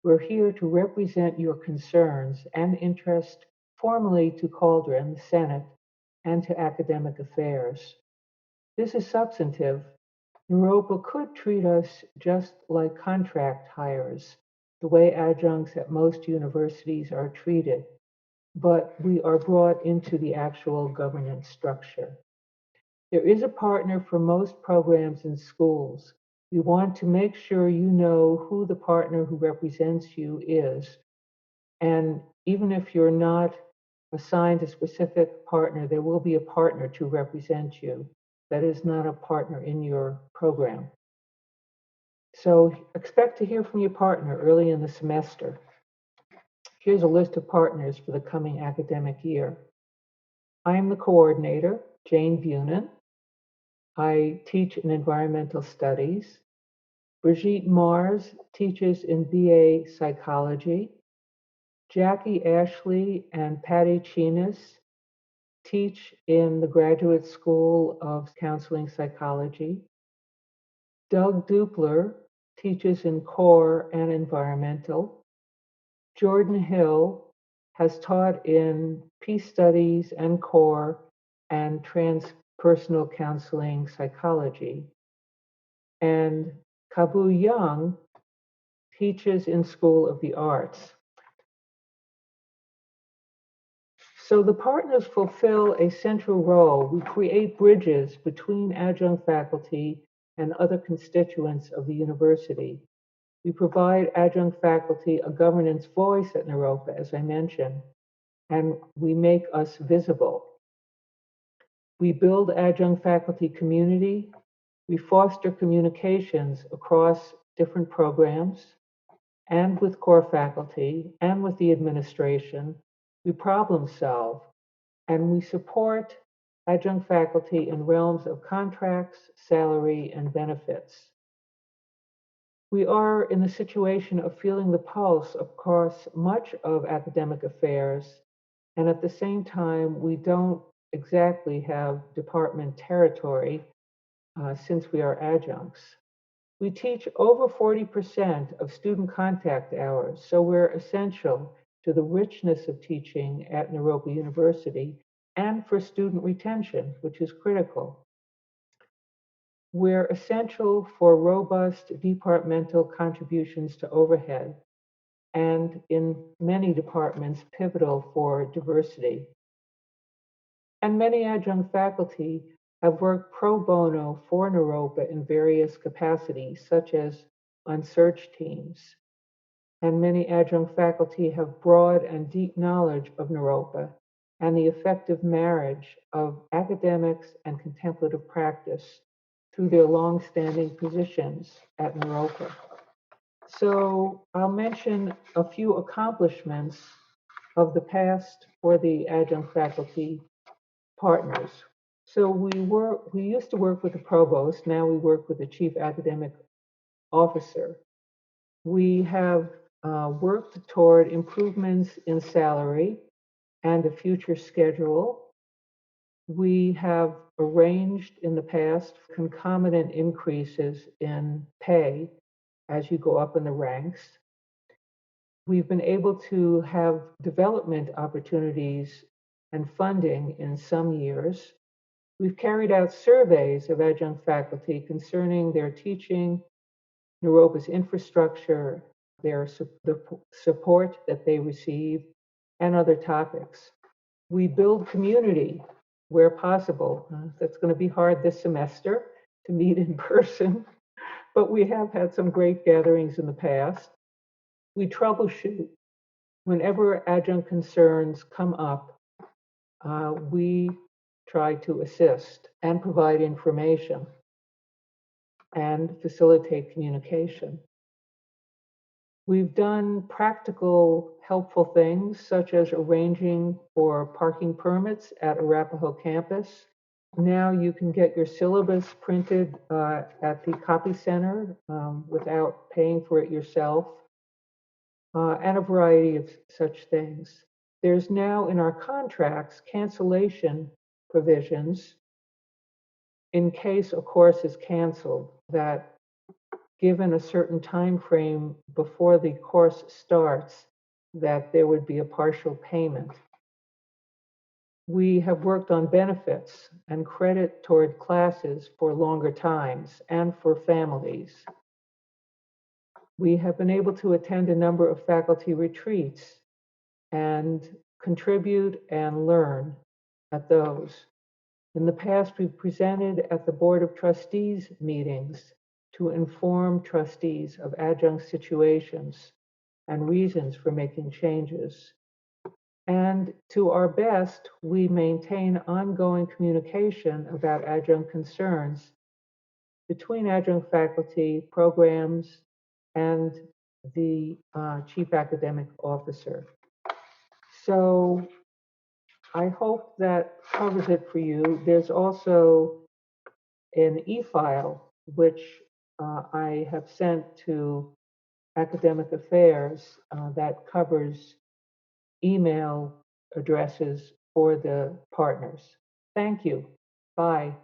we're here to represent your concerns and interest formally to Caldron, the Senate, and to academic affairs. This is substantive. Naropa could treat us just like contract hires, the way adjuncts at most universities are treated, but we are brought into the actual governance structure. There is a partner for most programs in schools. We want to make sure you know who the partner who represents you is. And even if you're not assigned a specific partner, there will be a partner to represent you that is not a partner in your program. So expect to hear from your partner early in the semester. Here's a list of partners for the coming academic year. I am the coordinator, Jane Bunin. I teach in environmental studies. Brigitte Mars teaches in BA psychology. Jackie Ashley and Patty Chinas teach in the Graduate School of Counseling Psychology. Doug Dupler teaches in core and environmental. Jordan Hill has taught in peace studies and core and transpersonal counseling psychology. And Kabu Young teaches in School of the Arts. So the partners fulfill a central role. We create bridges between adjunct faculty and other constituents of the university. We provide adjunct faculty a governance voice at Naropa, as I mentioned, and we make us visible. We build adjunct faculty community. We foster communications across different programs and with core faculty and with the administration. We problem solve, and we support adjunct faculty in realms of contracts, salary, and benefits. We are in the situation of feeling the pulse across much of academic affairs, and at the same time, we don't exactly have department territory since we are adjuncts. We teach over 40% of student contact hours, so we're essential to the richness of teaching at Naropa University and for student retention, which is critical. We're essential for robust departmental contributions to overhead, and in many departments, pivotal for diversity. And many adjunct faculty have worked pro bono for Naropa in various capacities, such as on search teams. And many adjunct faculty have broad and deep knowledge of Naropa and the effective marriage of academics and contemplative practice through their long-standing positions at Naropa. So I'll mention a few accomplishments of the past for the adjunct faculty partners. So we used to work with the provost, now we work with the chief academic officer. We have worked toward improvements in salary and a future schedule. We have arranged in the past concomitant increases in pay as you go up in the ranks. We've been able to have development opportunities and funding in some years. We've carried out surveys of adjunct faculty concerning their teaching, Naropa's infrastructure, the support that they receive, and other topics. We build community where possible. That's going to be hard this semester to meet in person, but we have had some great gatherings in the past. We troubleshoot. Whenever adjunct concerns come up, we try to assist and provide information and facilitate communication. We've done practical, helpful things such as arranging for parking permits at Arapahoe campus. Now you can get your syllabus printed at the copy center without paying for it yourself, and a variety of such things. There's now in our contracts cancellation provisions in case a course is canceled, that given a certain time frame before the course starts, that there would be a partial payment. We have worked on benefits and credit toward classes for longer times and for families. We have been able to attend a number of faculty retreats and contribute and learn at those. In the past, we've presented at the Board of Trustees meetings to inform trustees of adjunct situations and reasons for making changes. And to our best, we maintain ongoing communication about adjunct concerns between adjunct faculty, programs, and the chief academic officer. So I hope that covers it for you. There's also an e-file, which I have sent to Academic Affairs that covers email addresses for the partners. Thank you. Bye.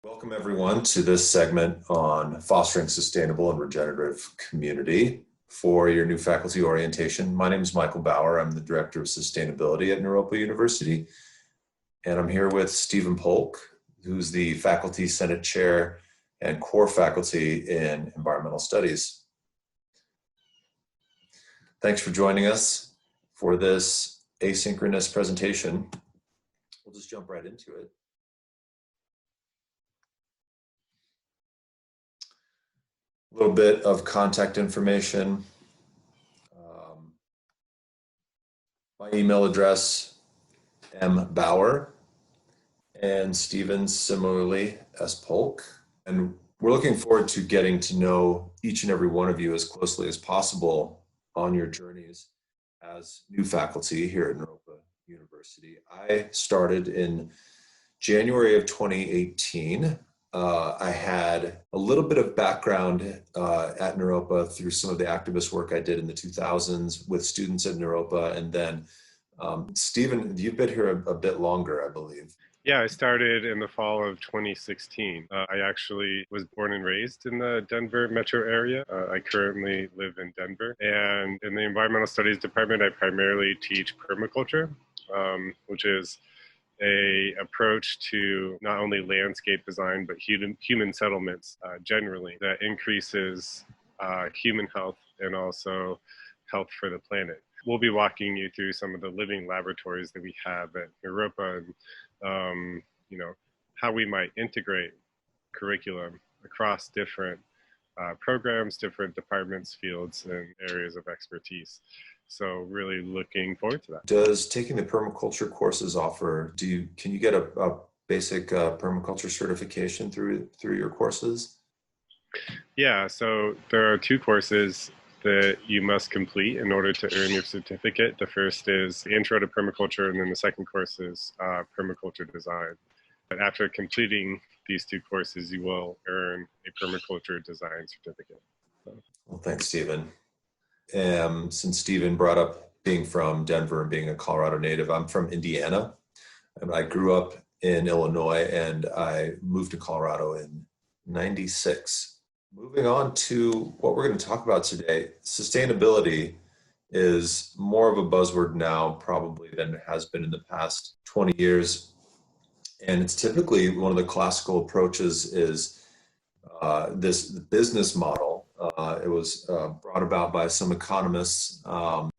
Welcome everyone to this segment on fostering sustainable and regenerative community for your new faculty orientation. My name is Michael Bauer. I'm the Director of Sustainability at Naropa University. And I'm here with Stephen Polk, who's the Faculty Senate Chair and core faculty in Environmental Studies. Thanks for joining us for this asynchronous presentation. We'll just jump right into it. A little bit of contact information. My email address, mbauer, and Stephen similarly, S. Polk. And we're looking forward to getting to know each and every one of you as closely as possible on your journeys as new faculty here at Naropa University. I started in January of 2018. I had a little bit of background at Naropa through some of the activist work I did in the 2000s with students at Naropa. And then, Stephen, you've been here a bit longer, I believe. Yeah, I started in the fall of 2016. I actually was born and raised in the Denver metro area. I currently live in Denver. And in the Environmental Studies department, I primarily teach permaculture, which is a approach to not only landscape design, but human settlements generally that increases human health and also health for the planet. We'll be walking you through some of the living laboratories that we have at Naropa and how we might integrate curriculum across different programs, different departments, fields, and areas of expertise. So really looking forward to that. Does taking the permaculture courses offer, can you get a basic permaculture certification through your courses? Yeah, so there are 2 courses that you must complete in order to earn your certificate. The first is Intro to Permaculture, and then the second course is Permaculture Design. But after completing these 2 courses, you will earn a permaculture design certificate. Well, thanks, Stephen. Since Stephen brought up being from Denver and being a Colorado native, I'm from Indiana. And I grew up in Illinois and I moved to Colorado in '96. Moving on to what we're going to talk about today, sustainability is more of a buzzword now probably than it has been in the past 20 years. And it's typically one of the classical approaches is this business model. It was brought about by some economists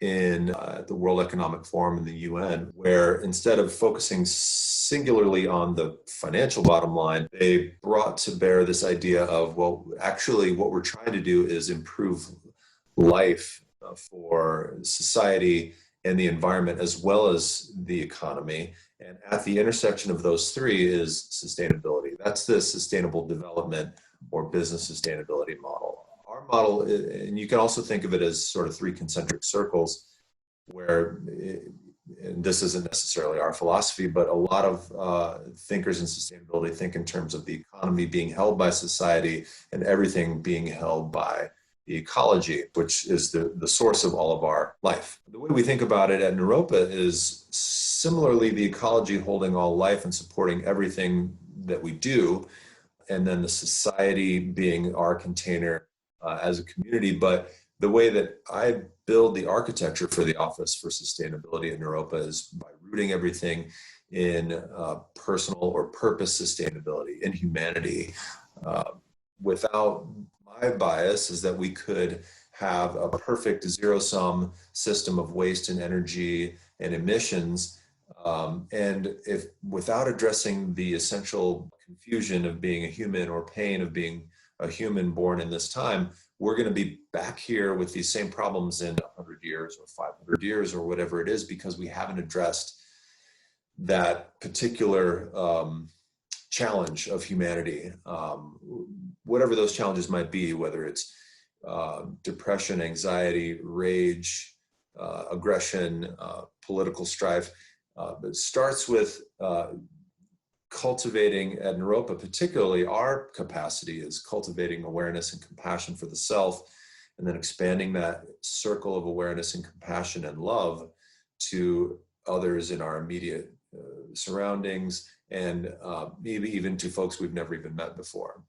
in the World Economic Forum and the UN, where instead of focusing singularly on the financial bottom line, they brought to bear this idea of, well, actually what we're trying to do is improve life for society and the environment as well as the economy. And at the intersection of those 3 is sustainability. That's the sustainable development or business sustainability model. Our model, and you can also think of it as sort of 3 concentric circles where, and this isn't necessarily our philosophy, but a lot of thinkers in sustainability think in terms of the economy being held by society and everything being held by the ecology, which is the source of all of our life. The way we think about it at Naropa is similarly the ecology holding all life and supporting everything that we do, and then the society being our container as a community. But the way that I build the architecture for the Office for Sustainability at Naropa is by rooting everything in personal or purpose sustainability, in humanity. Without my bias is that we could have a perfect zero-sum system of waste and energy and emissions, and if without addressing the essential confusion of being a human or pain of being a human born in this time, we're going to be back here with these same problems in 100 years or 500 years or whatever it is, because we haven't addressed that particular challenge of humanity, whatever those challenges might be, whether it's depression, anxiety, rage, aggression, political strife. It starts with cultivating at Naropa, particularly our capacity is cultivating awareness and compassion for the self, and then expanding that circle of awareness and compassion and love to others in our immediate surroundings, and maybe even to folks we've never even met before.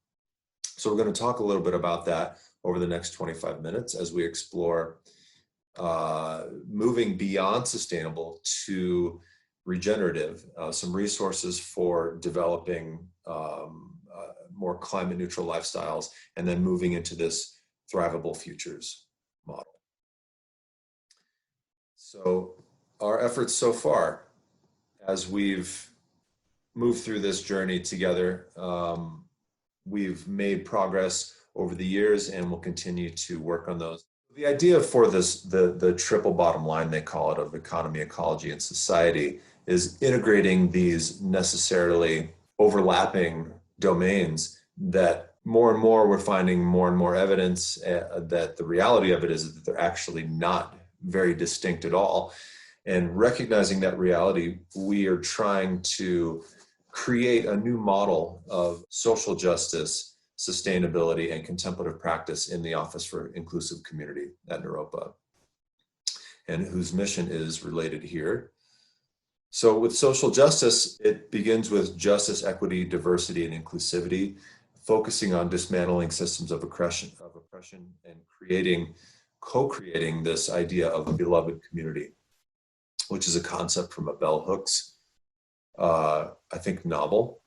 So we're going to talk a little bit about that over the next 25 minutes as we explore moving beyond sustainable to regenerative, some resources for developing more climate neutral lifestyles, and then moving into this thrivable futures model. So our efforts so far, as we've moved through this journey together, we've made progress over the years and will continue to work on those. The idea for this, the triple bottom line, they call it, of economy, ecology, and society, is integrating these necessarily overlapping domains that more and more we're finding more and more evidence that the reality of it is that they're actually not very distinct at all. And recognizing that reality, we are trying to create a new model of social justice, sustainability, and contemplative practice in the Office for Inclusive Community at Naropa, and whose mission is related here. So with social justice, it begins with justice, equity, diversity, and inclusivity, focusing on dismantling systems of oppression and co-creating this idea of a beloved community, which is a concept from a bell hooks, I think, novel.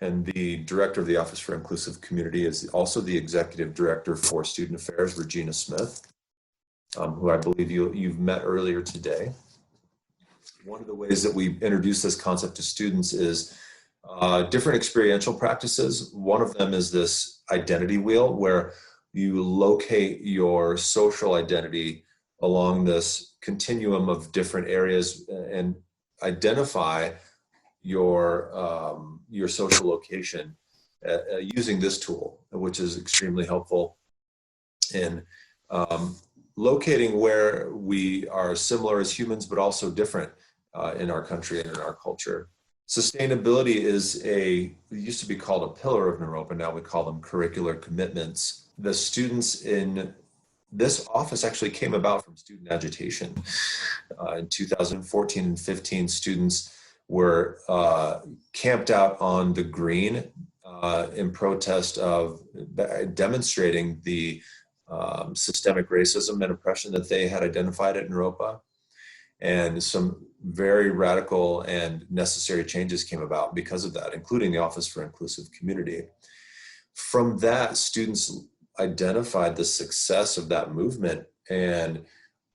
And the director of the Office for Inclusive Community is also the executive director for Student Affairs, Regina Smith, who I believe you've met earlier today. One of the ways that we introduce this concept to students is different experiential practices. One of them is this identity wheel, where you locate your social identity along this continuum of different areas and identify your social location using this tool, which is extremely helpful in locating where we are similar as humans, but also different in our country and in our culture. Sustainability it used to be called a pillar of Naropa, now we call them curricular commitments. The students in this office actually came about from student agitation. In 2014 and 15, students were camped out on the green in protest of demonstrating the systemic racism and oppression that they had identified at Naropa. And some very radical and necessary changes came about because of that, including the Office for Inclusive Community. From that, students identified the success of that movement and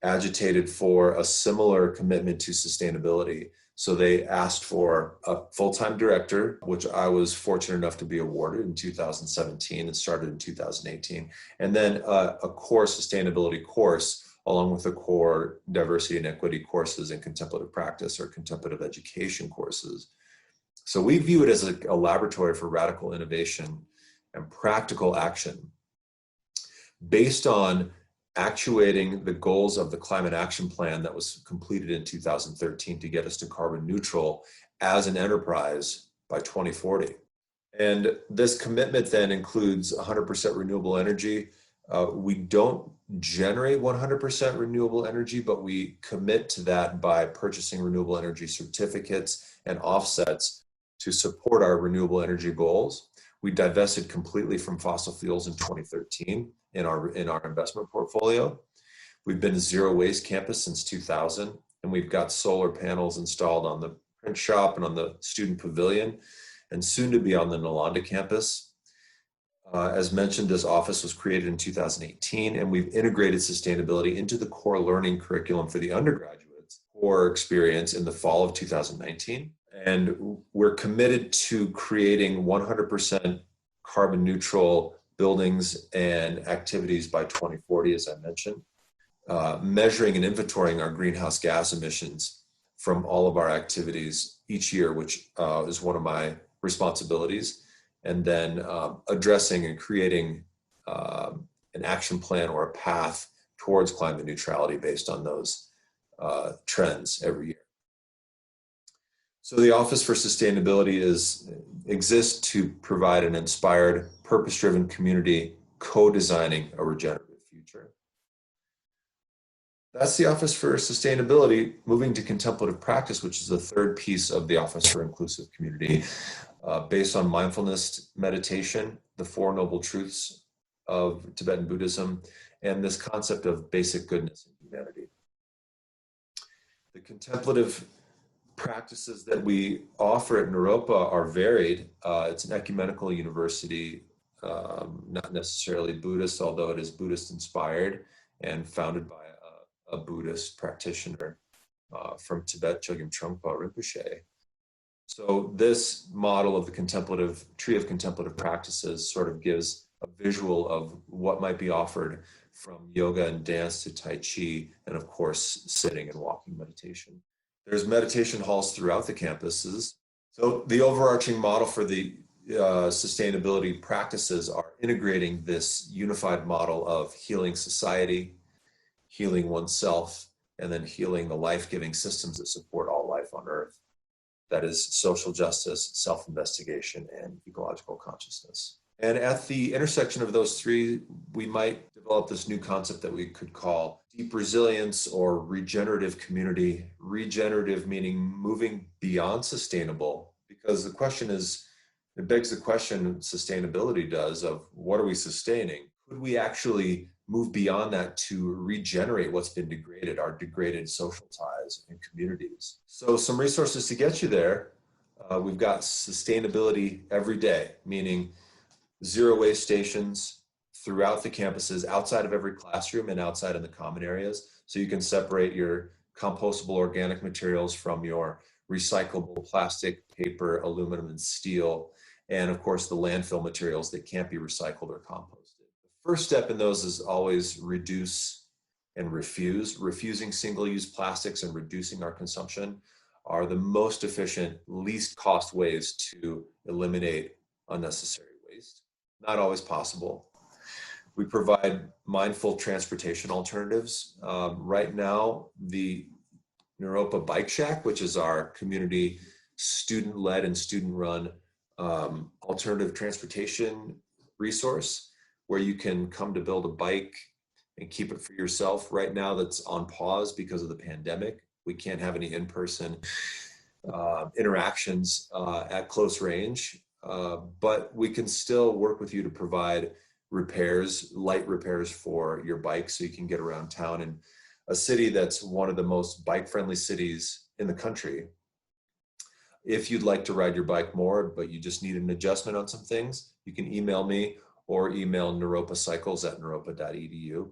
agitated for a similar commitment to sustainability. So they asked for a full-time director, which I was fortunate enough to be awarded in 2017 and started in 2018. And then a core sustainability course, along with the core diversity and equity courses and contemplative practice or contemplative education courses. So we view it as a laboratory for radical innovation and practical action based on actuating the goals of the Climate Action Plan that was completed in 2013 to get us to carbon neutral as an enterprise by 2040. And this commitment then includes 100% renewable energy. We don't generate 100% renewable energy, but we commit to that by purchasing renewable energy certificates and offsets to support our renewable energy goals. We divested completely from fossil fuels in 2013 in our investment portfolio. We've been a zero waste campus since 2000, and we've got solar panels installed on the print shop and on the student pavilion, and soon to be on the Nalanda campus. As mentioned, this office was created in 2018, and we've integrated sustainability into the core learning curriculum for the undergraduates core experience in the fall of 2019. And we're committed to creating 100% carbon neutral buildings and activities by 2040, as I mentioned, measuring and inventorying our greenhouse gas emissions from all of our activities each year, which is one of my responsibilities, and then addressing and creating an action plan or a path towards climate neutrality based on those trends every year. So the Office for Sustainability exists to provide an inspired, purpose-driven community co-designing a regenerative future. That's the Office for Sustainability. Moving to contemplative practice, which is the third piece of the Office for Inclusive Community, based on mindfulness meditation, the Four Noble Truths of Tibetan Buddhism, and this concept of basic goodness in humanity. The contemplative practices that we offer at Naropa are varied. It's an ecumenical university, not necessarily Buddhist, although it is Buddhist inspired and founded by a Buddhist practitioner from Tibet, Chogyam Trungpa Rinpoche. So this model of the contemplative tree of contemplative practices sort of gives a visual of what might be offered from yoga and dance to Tai Chi, and of course, sitting and walking meditation. There's meditation halls throughout the campuses. So the overarching model for the sustainability practices are integrating this unified model of healing society, healing oneself, and then healing the life-giving systems that support all life on Earth. That is social justice, self-investigation, and ecological consciousness. And at the intersection of those three, we might develop this new concept that we could call deep resilience or regenerative community. Regenerative meaning moving beyond sustainable, because the question is, it begs the question, sustainability does, of what are we sustaining? Could we actually move beyond that to regenerate what's been degraded, our degraded social ties and communities? So some resources to get you there. We've got sustainability every day, meaning zero waste stations throughout the campuses, outside of every classroom and outside in the common areas. So you can separate your compostable organic materials from your recyclable plastic, paper, aluminum, and steel. And of course, the landfill materials that can't be recycled or composted. The first step in those is always reduce and refuse, refusing single-use plastics and reducing our consumption are the most efficient, least cost ways to eliminate unnecessary waste. Not always possible. We provide mindful transportation alternatives. Right now, the Naropa Bike Shack, which is our community student-led and student-run alternative transportation resource, where you can come to build a bike and keep it for yourself. Right now, that's on pause because of the pandemic. We can't have any in-person interactions at close range, but we can still work with you to provide repairs, light repairs for your bike so you can get around town in a city that's one of the most bike-friendly cities in the country. If you'd like to ride your bike more, but you just need an adjustment on some things, you can email me or email naropacycles@naropa.edu.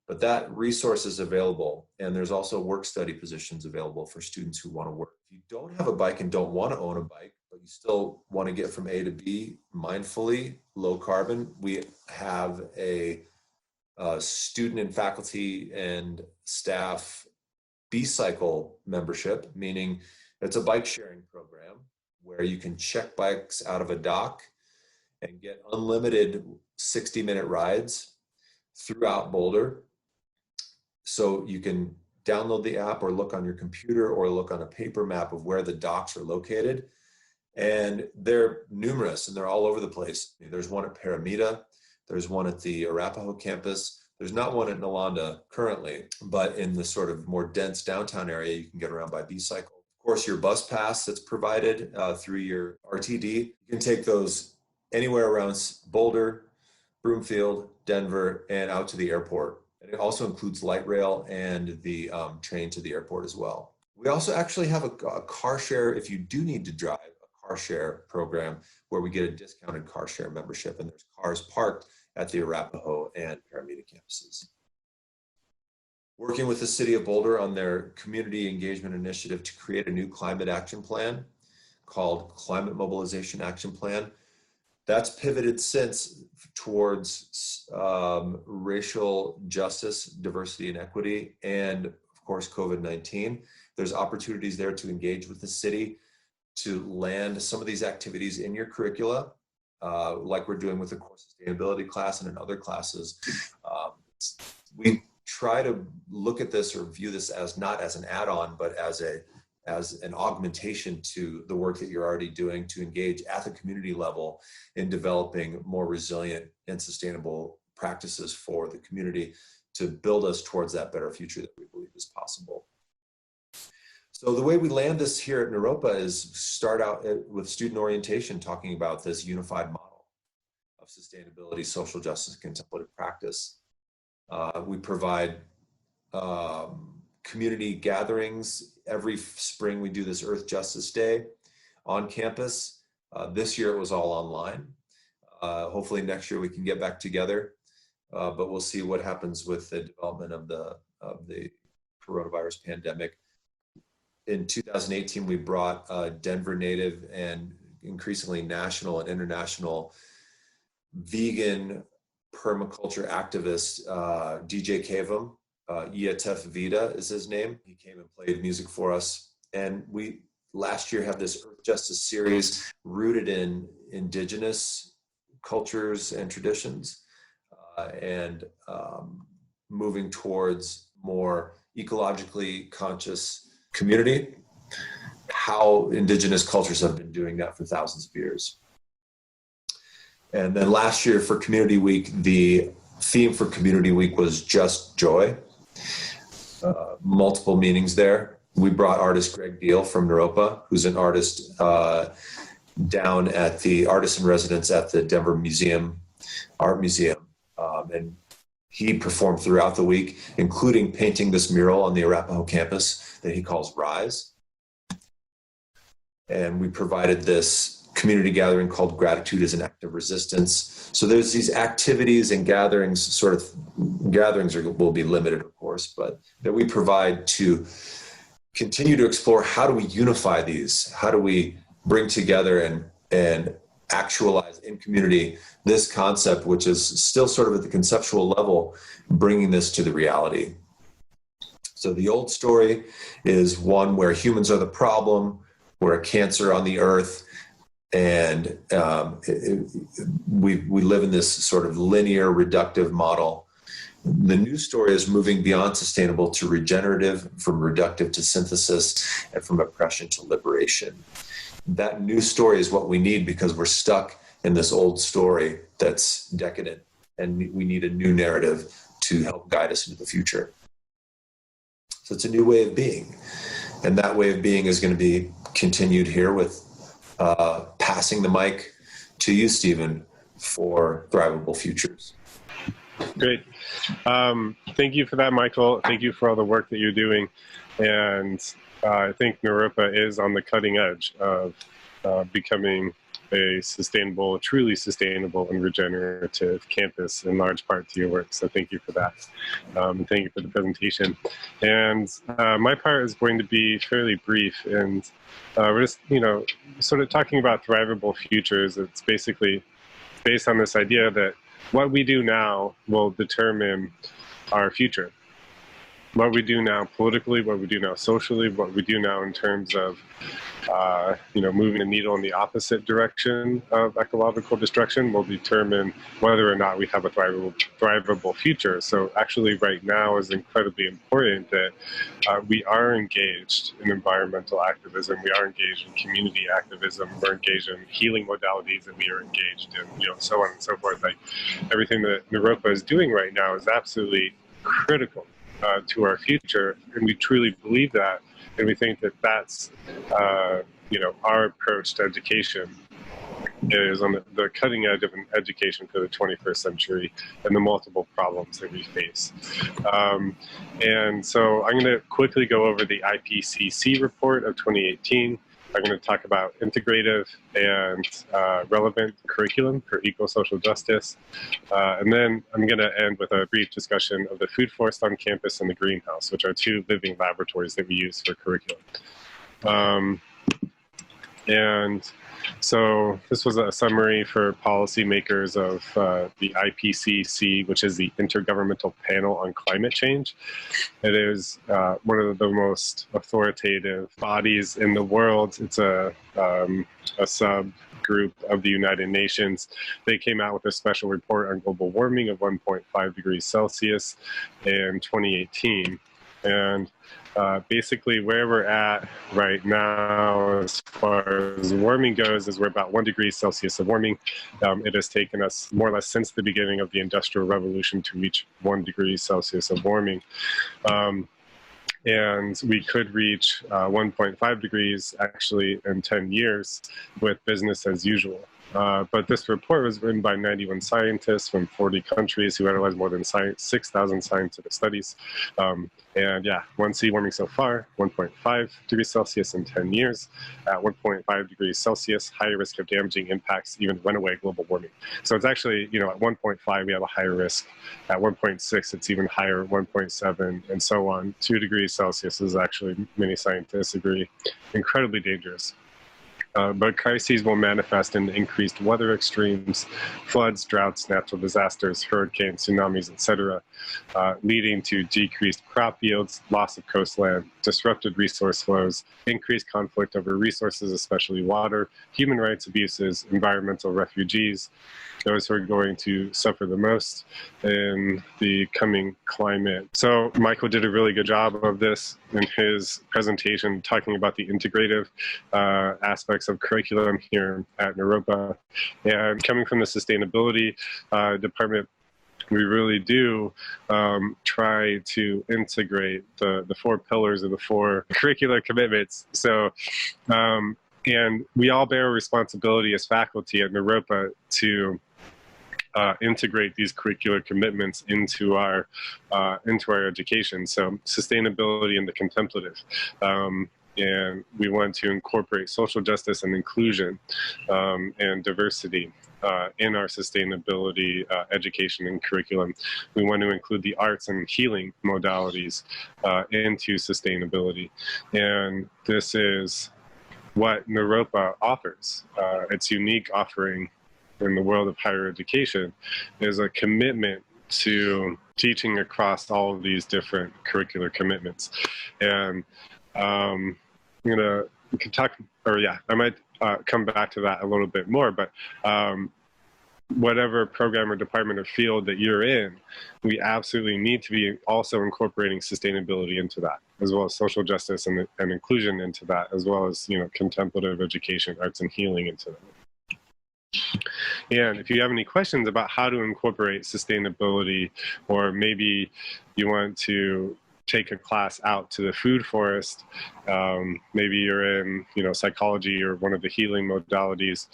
But that resource is available, and there's also work study positions available for students who want to work. If you don't have a bike and don't want to own a bike, but you still want to get from A to B mindfully, low carbon, we have a student and faculty and staff B-Cycle membership, meaning it's a bike sharing program where you can check bikes out of a dock and get unlimited 60-minute rides throughout Boulder. So you can download the app or look on your computer or look on a paper map of where the docks are located. And they're numerous and they're all over the place. There's one at Paramita, there's one at the Arapahoe campus. There's not one at Nalanda currently, but in the sort of more dense downtown area, you can get around by B-Cycle. Of course, your bus pass that's provided through your RTD, you can take those anywhere around Boulder, Broomfield, Denver, and out to the airport. And it also includes light rail and the train to the airport as well. We also actually have a car share, if you do need to drive, a car share program where we get a discounted car share membership, and there's cars parked at the Arapahoe and Paramita campuses. Working with the City of Boulder on their community engagement initiative to create a new climate action plan called Climate Mobilization Action Plan. That's pivoted since towards racial justice, diversity, and equity, and of course, COVID-19. There's opportunities there to engage with the city, to land some of these activities in your curricula, like we're doing with the core sustainability class and in other classes. We try to look at this or view this as not as an add-on, but as an augmentation to the work that you're already doing to engage at the community level in developing more resilient and sustainable practices for the community to build us towards that better future that we believe is possible. So the way we land this here at Naropa is start out with student orientation, talking about this unified model of sustainability, social justice, contemplative practice. We provide community gatherings. Every spring we do this Earth Justice Day on campus. This year it was all online. Hopefully next year we can get back together, but we'll see what happens with the development of the coronavirus pandemic. In 2018, we brought Denver native and increasingly national and international vegan permaculture activist, DJ Kavam. Iatef Vida is his name. He came and played music for us. And we last year had this Earth Justice series rooted in indigenous cultures and traditions, and moving towards more ecologically conscious community, how indigenous cultures have been doing that for thousands of years. And then last year for Community Week, the theme for Community Week was just joy. Multiple meanings there. We brought artist Greg Deal from Naropa, who's an artist down at the artist in residence at the Denver Art Museum. And he performed throughout the week, including painting this mural on the Arapahoe campus that he calls Rise. And we provided this community gathering called Gratitude as an Act of Resistance. So there's these activities and gatherings, will be limited, of course, but that we provide to continue to explore how do we unify these? How do we bring together and actualize in community this concept, which is still sort of at the conceptual level, bringing this to the reality. So the old story is one where humans are the problem, we're a cancer on the earth, and we live in this sort of linear reductive model. The new story is moving beyond sustainable to regenerative, from reductive to synthesis, and from oppression to liberation. That new story is what we need because we're stuck in this old story that's decadent, and we need a new narrative to help guide us into the future. So it's a new way of being. And that way of being is going to be continued here with passing the mic to you, Stephen, for Thrivable Futures. Great. Thank you for that, Michael. Thank you for all the work that you're doing. And I think Naropa is on the cutting edge of becoming a sustainable, truly sustainable and regenerative campus, in large part to your work. So thank you for that. And thank you for the presentation. And my part is going to be fairly brief. And we're just, sort of talking about thrivable futures. It's basically based on this idea that what we do now will determine our future. What we do now politically, what we do now socially, what we do now in terms of moving the needle in the opposite direction of ecological destruction will determine whether or not we have a thrivable future. So actually right now is incredibly important that we are engaged in environmental activism, we are engaged in community activism, we're engaged in healing modalities, and we are engaged in, so on and so forth. Like everything that Naropa is doing right now is absolutely critical to our future, and we truly believe that, and we think that that's our approach to education is on the cutting edge of an education for the 21st century and the multiple problems that we face. And so I'm going to quickly go over the IPCC report of 2018. I'm going to talk about integrative and relevant curriculum for eco-social justice. And then I'm going to end with a brief discussion of the food forest on campus and the greenhouse, which are two living laboratories that we use for curriculum. And so this was a summary for policymakers of the IPCC, which is the Intergovernmental Panel on Climate Change. It is one of the most authoritative bodies in the world. It's a subgroup of the United Nations. They came out with a special report on global warming of 1.5 degrees Celsius in 2018. And basically where we're at right now as far as warming goes is we're about 1 degree Celsius of warming. It has taken us more or less since the beginning of the Industrial Revolution to reach 1 degree Celsius of warming. And we could reach 1.5 degrees actually in 10 years with business as usual. But this report was written by 91 scientists from 40 countries who analyzed more than 6,000 scientific studies. And yeah, 1C warming so far, 1.5 degrees Celsius in 10 years. At 1.5 degrees Celsius, higher risk of damaging impacts, even runaway global warming. So it's actually, at 1.5, we have a higher risk. At 1.6, it's even higher, 1.7, and so on. 2 degrees Celsius is actually, many scientists agree, incredibly dangerous. But crises will manifest in increased weather extremes, floods, droughts, natural disasters, hurricanes, tsunamis, etc., leading to decreased crop yields, loss of coastland, disrupted resource flows, increased conflict over resources, especially water, human rights abuses, environmental refugees, those who are going to suffer the most in the coming climate. So Michael did a really good job of this in his presentation, talking about the integrative aspects of curriculum here at Naropa. And coming from the sustainability department, we really do try to integrate the 4 pillars of the 4 curricular commitments. So, and we all bear a responsibility as faculty at Naropa to integrate these curricular commitments into our education. So sustainability and the contemplative. And we want to incorporate social justice and inclusion and diversity in our sustainability education and curriculum. We want to include the arts and healing modalities into sustainability. And this is what Naropa offers. Its unique offering in the world of higher education is a commitment to teaching across all of these different curricular commitments. And I'm gonna we can talk, or yeah, I might come back to that a little bit more, but whatever program or department or field that you're in, we absolutely need to be also incorporating sustainability into that, as well as social justice and inclusion into that, as well as, you know, contemplative education, arts and healing into that. And if you have any questions about how to incorporate sustainability, or maybe you want to take a class out to the food forest, maybe you're in, you know, psychology or one of the healing modalities,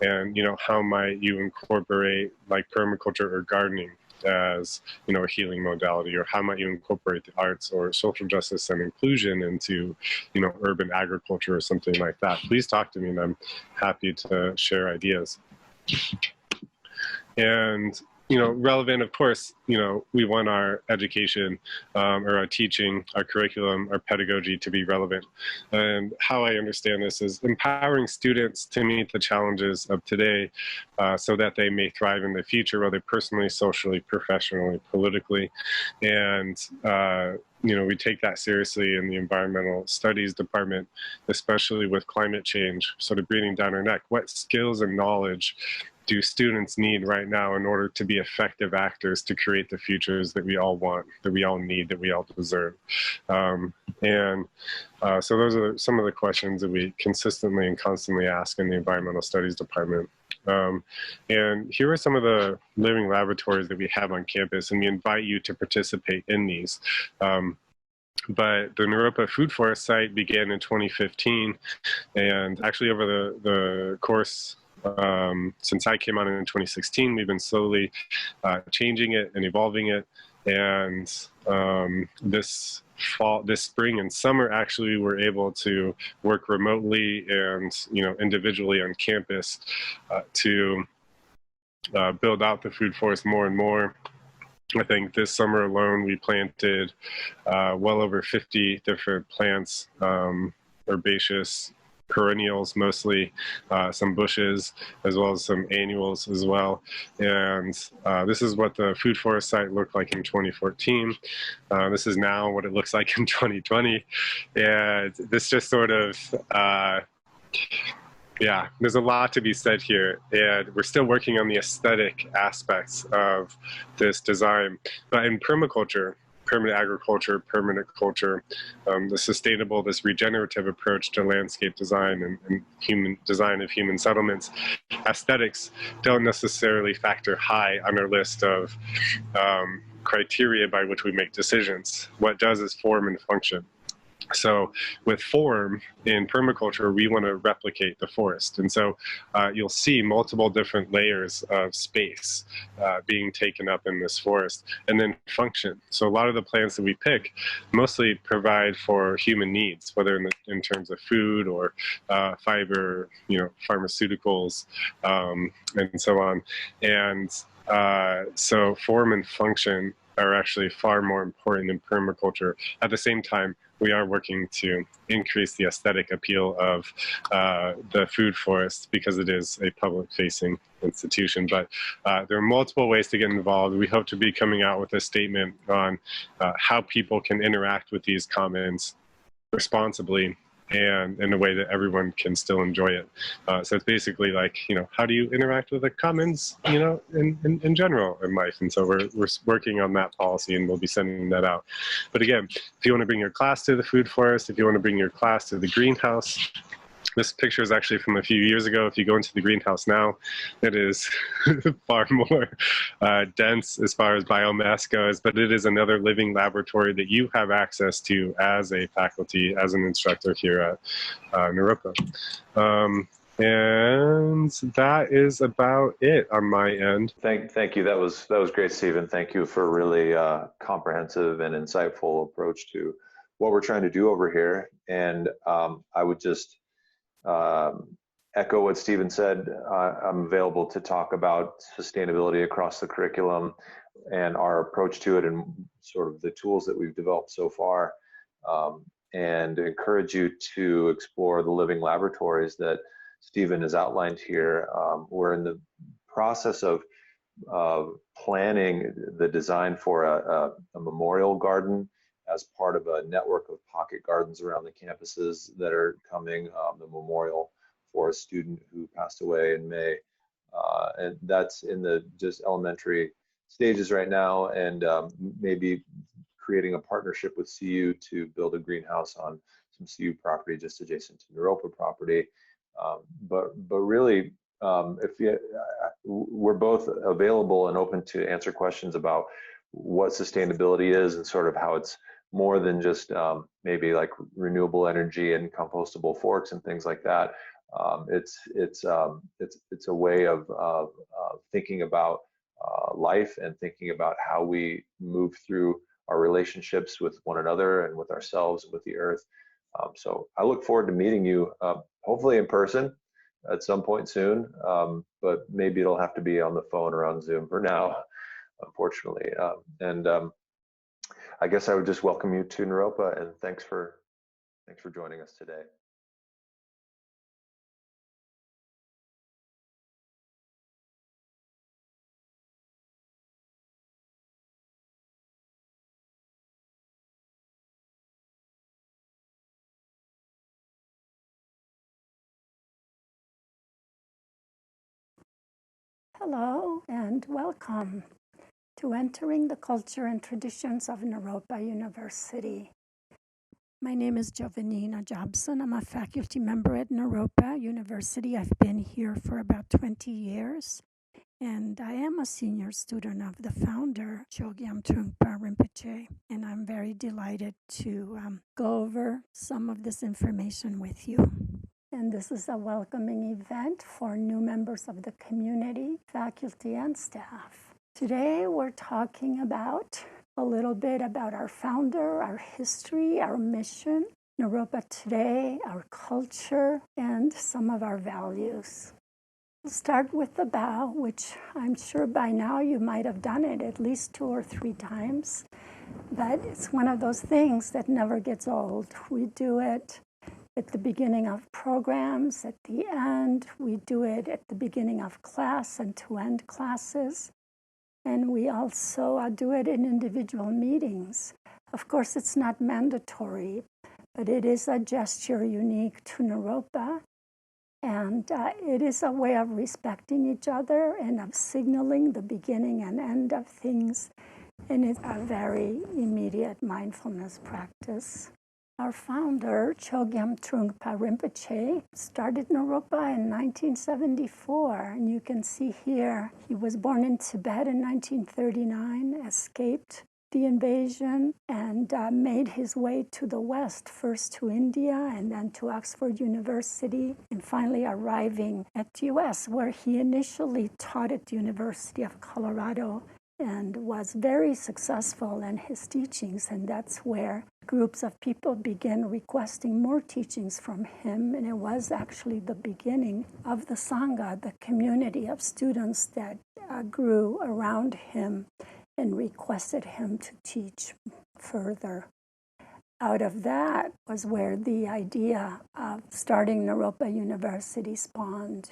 and, you know, how might you incorporate like permaculture or gardening as, you know, a healing modality, or how might you incorporate the arts or social justice and inclusion into, you know, urban agriculture or something like that, please talk to me and I'm happy to share ideas. And, you know, relevant, of course, you know, we want our education or our teaching, our curriculum, our pedagogy to be relevant. And how I understand this is empowering students to meet the challenges of today so that they may thrive in the future, whether personally, socially, professionally, politically. And, you know, we take that seriously in the environmental studies department, especially with climate change sort of breathing down our neck. What skills and knowledge do students need right now in order to be effective actors to create the futures that we all want, that we all need, that we all deserve? So those are some of the questions that we consistently and constantly ask in the environmental studies department. And here are some of the living laboratories that we have on campus, and we invite you to participate in these. But the Naropa Food Forest site began in 2015, and actually over the course since I came on in 2016, we've been slowly changing it and evolving it. And this spring and summer, actually, we were able to work remotely and, you know, individually on campus to build out the food forest more and more. I think this summer alone, we planted well over 50 different plants, herbaceous, perennials mostly, some bushes, as well as some annuals as well. And this is what the food forest site looked like in 2014. This is now what it looks like in 2020. And this just sort of, yeah, there's a lot to be said here. And we're still working on the aesthetic aspects of this design. But in permaculture, permanent agriculture, permanent culture, the sustainable, this regenerative approach to landscape design and human design of human settlements, aesthetics don't necessarily factor high on our list of criteria by which we make decisions. What does is form and function. So with form in permaculture, we want to replicate the forest. And so you'll see multiple different layers of space being taken up in this forest. And then function. So a lot of the plants that we pick mostly provide for human needs, whether in terms of food or fiber, you know, pharmaceuticals, and so on. And so form and function are actually far more important in permaculture. At the same time, we are working to increase the aesthetic appeal of the food forest because it is a public-facing institution. But there are multiple ways to get involved. We hope to be coming out with a statement on how people can interact with these commons responsibly and in a way that everyone can still enjoy it. So it's basically like, you know, how do you interact with the commons, you know, in general in life? And so we're working on that policy, and we'll be sending that out. But again, if you want to bring your class to the food forest, if you want to bring your class to the greenhouse, this picture is actually from a few years ago. If you go into the greenhouse now, it is far more dense as far as biomass goes, but it is another living laboratory that you have access to as a faculty, as an instructor here at Naropa. And that is about it on my end. Thank you. That was great, Stephen. Thank you for a really comprehensive and insightful approach to what we're trying to do over here. And I would just echo what Stephen said. I'm available to talk about sustainability across the curriculum and our approach to it and sort of the tools that we've developed so far, and encourage you to explore the living laboratories that Stephen has outlined here. We're in the process of planning the design for a memorial garden as part of a network of pocket gardens around the campuses that are coming, the memorial for a student who passed away in May. And that's in the just elementary stages right now, and maybe creating a partnership with CU to build a greenhouse on some CU property just adjacent to Naropa property. But really, we're both available and open to answer questions about what sustainability is and sort of how it's more than just maybe like renewable energy and compostable forks and things like that. It's a way of thinking about life and thinking about how we move through our relationships with one another and with ourselves and with the earth. So I look forward to meeting you, hopefully in person at some point soon, but maybe it'll have to be on the phone or on Zoom for now, unfortunately. I guess I would just welcome you to Naropa, and thanks for joining us today. Hello and welcome to Entering the Culture and Traditions of Naropa University. My name is Jovanina Jobson. I'm a faculty member at Naropa University. I've been here for about 20 years, and I am a senior student of the founder, Chogyam Trungpa Rinpoche, and I'm very delighted to go over some of this information with you. And this is a welcoming event for new members of the community, faculty, and staff. Today, we're talking about a little bit about our founder, our history, our mission, Naropa today, our culture, and some of our values. We'll start with the bow, which I'm sure by now you might have done it at least 2 or 3 times, but it's one of those things that never gets old. We do it at the beginning of programs, at the end. We do it at the beginning of class and to end classes. And we also do it in individual meetings. Of course, it's not mandatory, but it is a gesture unique to Naropa. And it is a way of respecting each other and of signaling the beginning and end of things. And it's a very immediate mindfulness practice. Our founder, Chogyam Trungpa Rinpoche, started Naropa in 1974. And you can see here, he was born in Tibet in 1939, escaped the invasion, and made his way to the West, first to India and then to Oxford University, and finally arriving at the US, where he initially taught at the University of Colorado and was very successful in his teachings, and that's where groups of people began requesting more teachings from him, and it was actually the beginning of the Sangha, the community of students that grew around him and requested him to teach further. Out of that was where the idea of starting Naropa University spawned.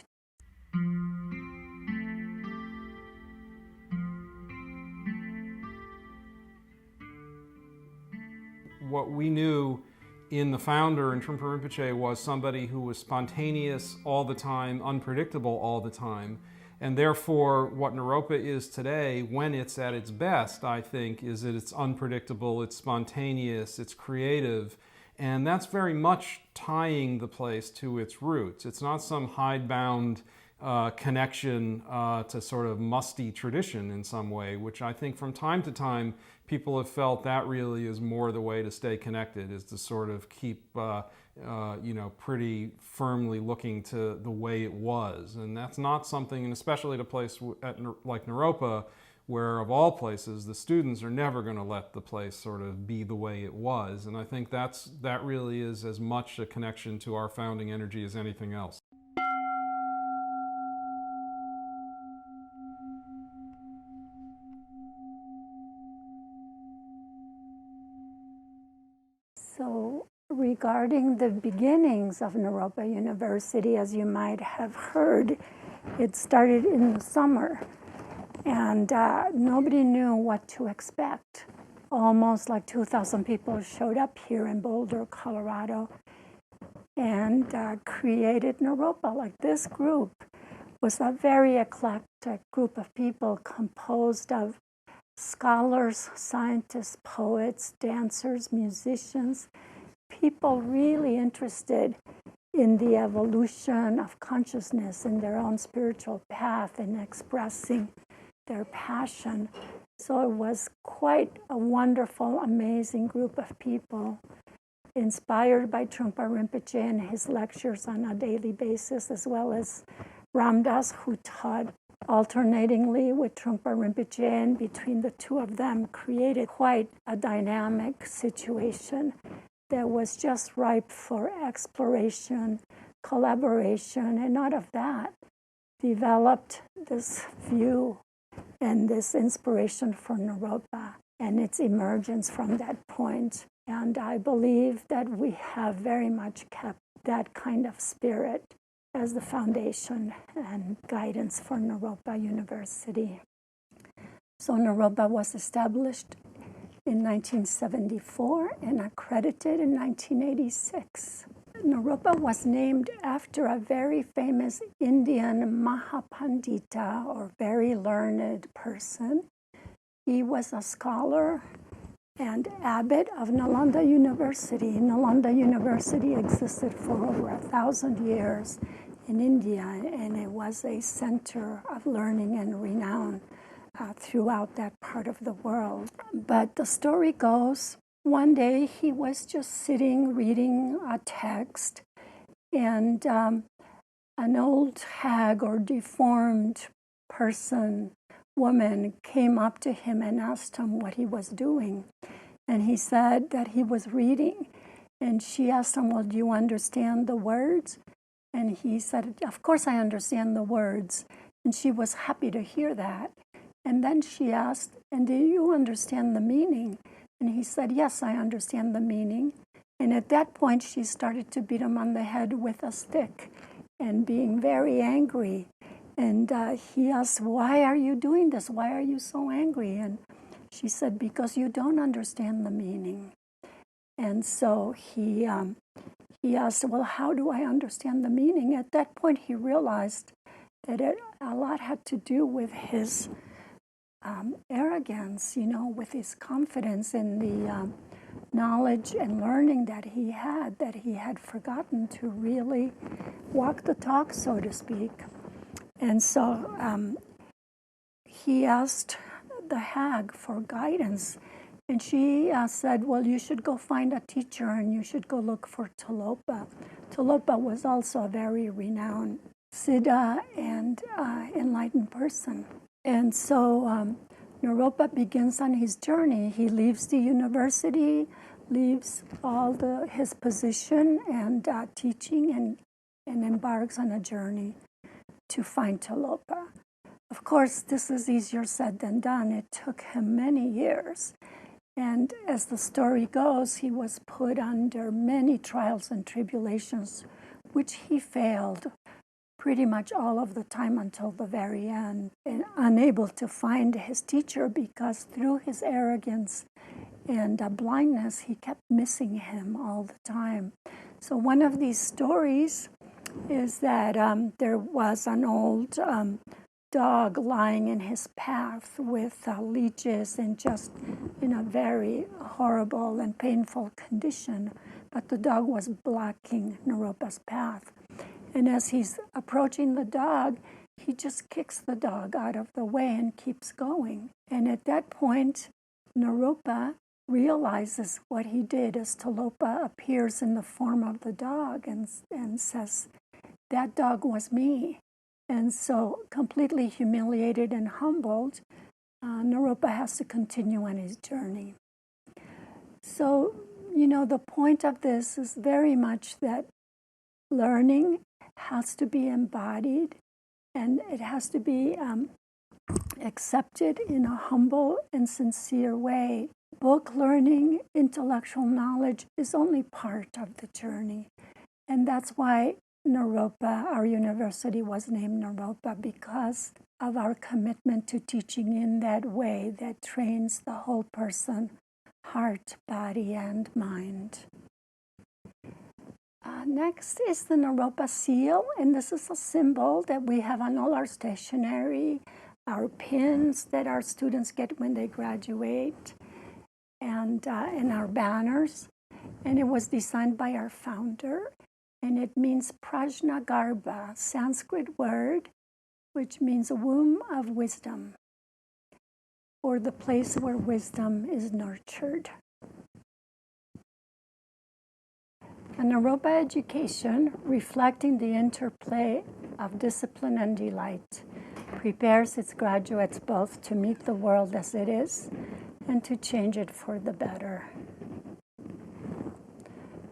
What we knew in the founder, in Trungpa Rinpoche, was somebody who was spontaneous all the time, unpredictable all the time. And therefore, what Naropa is today, when it's at its best, I think, is that it's unpredictable, it's spontaneous, it's creative. And that's very much tying the place to its roots. It's not some hidebound connection to sort of musty tradition in some way, which I think from time to time people have felt that really is more the way to stay connected, is to sort of keep pretty firmly looking to the way it was. And that's not something, and especially at a place like Naropa, where of all places the students are never going to let the place sort of be the way it was. And I think that really is as much a connection to our founding energy as anything else. So regarding the beginnings of Naropa University, as you might have heard, it started in the summer. And nobody knew what to expect. Almost like 2,000 people showed up here in Boulder, Colorado, and created Naropa. Like, this group was a very eclectic group of people composed of scholars, scientists, poets, dancers, musicians, people really interested in the evolution of consciousness in their own spiritual path and expressing their passion. So it was quite a wonderful, amazing group of people, inspired by Trungpa Rinpoche and his lectures on a daily basis, as well as Ram Dass, who taught alternatingly with Trungpa Rinpoche, and between the two of them created quite a dynamic situation that was just ripe for exploration, collaboration, and out of that developed this view and this inspiration for Naropa and its emergence from that point. And I believe that we have very much kept that kind of spirit as the foundation and guidance for Naropa University. So Naropa was established in 1974 and accredited in 1986. Naropa was named after a very famous Indian Mahapandita, or very learned person. He was a scholar and abbot of Nalanda University. Nalanda University existed for over 1,000 years in India, and it was a center of learning and renown throughout that part of the world. But the story goes, one day he was just sitting reading a text, and an old hag or deformed woman came up to him and asked him what he was doing. And he said that he was reading. And she asked him, well, do you understand the words? And he said, of course I understand the words. And she was happy to hear that. And then she asked, and do you understand the meaning? And he said, yes, I understand the meaning. And at that point, she started to beat him on the head with a stick and being very angry. And he asked, why are you doing this? Why are you so angry? And she said, because you don't understand the meaning. And so he asked, well, how do I understand the meaning? At that point, he realized that a lot had to do with his arrogance, with his confidence in the knowledge and learning that he had forgotten to really walk the talk, so to speak. And so he asked the hag for guidance, and she said, well, you should go find a teacher and you should go look for Talopa. Talopa was also a very renowned Siddha and enlightened person. And so Naropa begins on his journey. He leaves the university, leaves all his position and teaching, and embarks on a journey to find Talopa. Of course, this is easier said than done. It took him many years. And as the story goes, he was put under many trials and tribulations, which he failed pretty much all of the time until the very end, and unable to find his teacher because through his arrogance and blindness, he kept missing him all the time. So one of these stories is that there was an old dog lying in his path with leeches and just in a very horrible and painful condition, but the dog was blocking Naropa's path. And as he's approaching the dog, he just kicks the dog out of the way and keeps going. And at that point, Naropa realizes what he did as Talopa appears in the form of the dog and says, that dog was me. And so, completely humiliated and humbled, Naropa has to continue on his journey. So, the point of this is very much that learning has to be embodied, and it has to be accepted in a humble and sincere way. Book learning, intellectual knowledge is only part of the journey. And that's why Naropa, our university, was named Naropa, because of our commitment to teaching in that way that trains the whole person, heart, body, and mind. Next is the Naropa seal, and this is a symbol that we have on all our stationery, our pins that our students get when they graduate, and in our banners. And it was designed by our founder, and it means Prajna Garbha, Sanskrit word, which means a womb of wisdom, or the place where wisdom is nurtured. A Naropa education, reflecting the interplay of discipline and delight, prepares its graduates both to meet the world as it is and to change it for the better.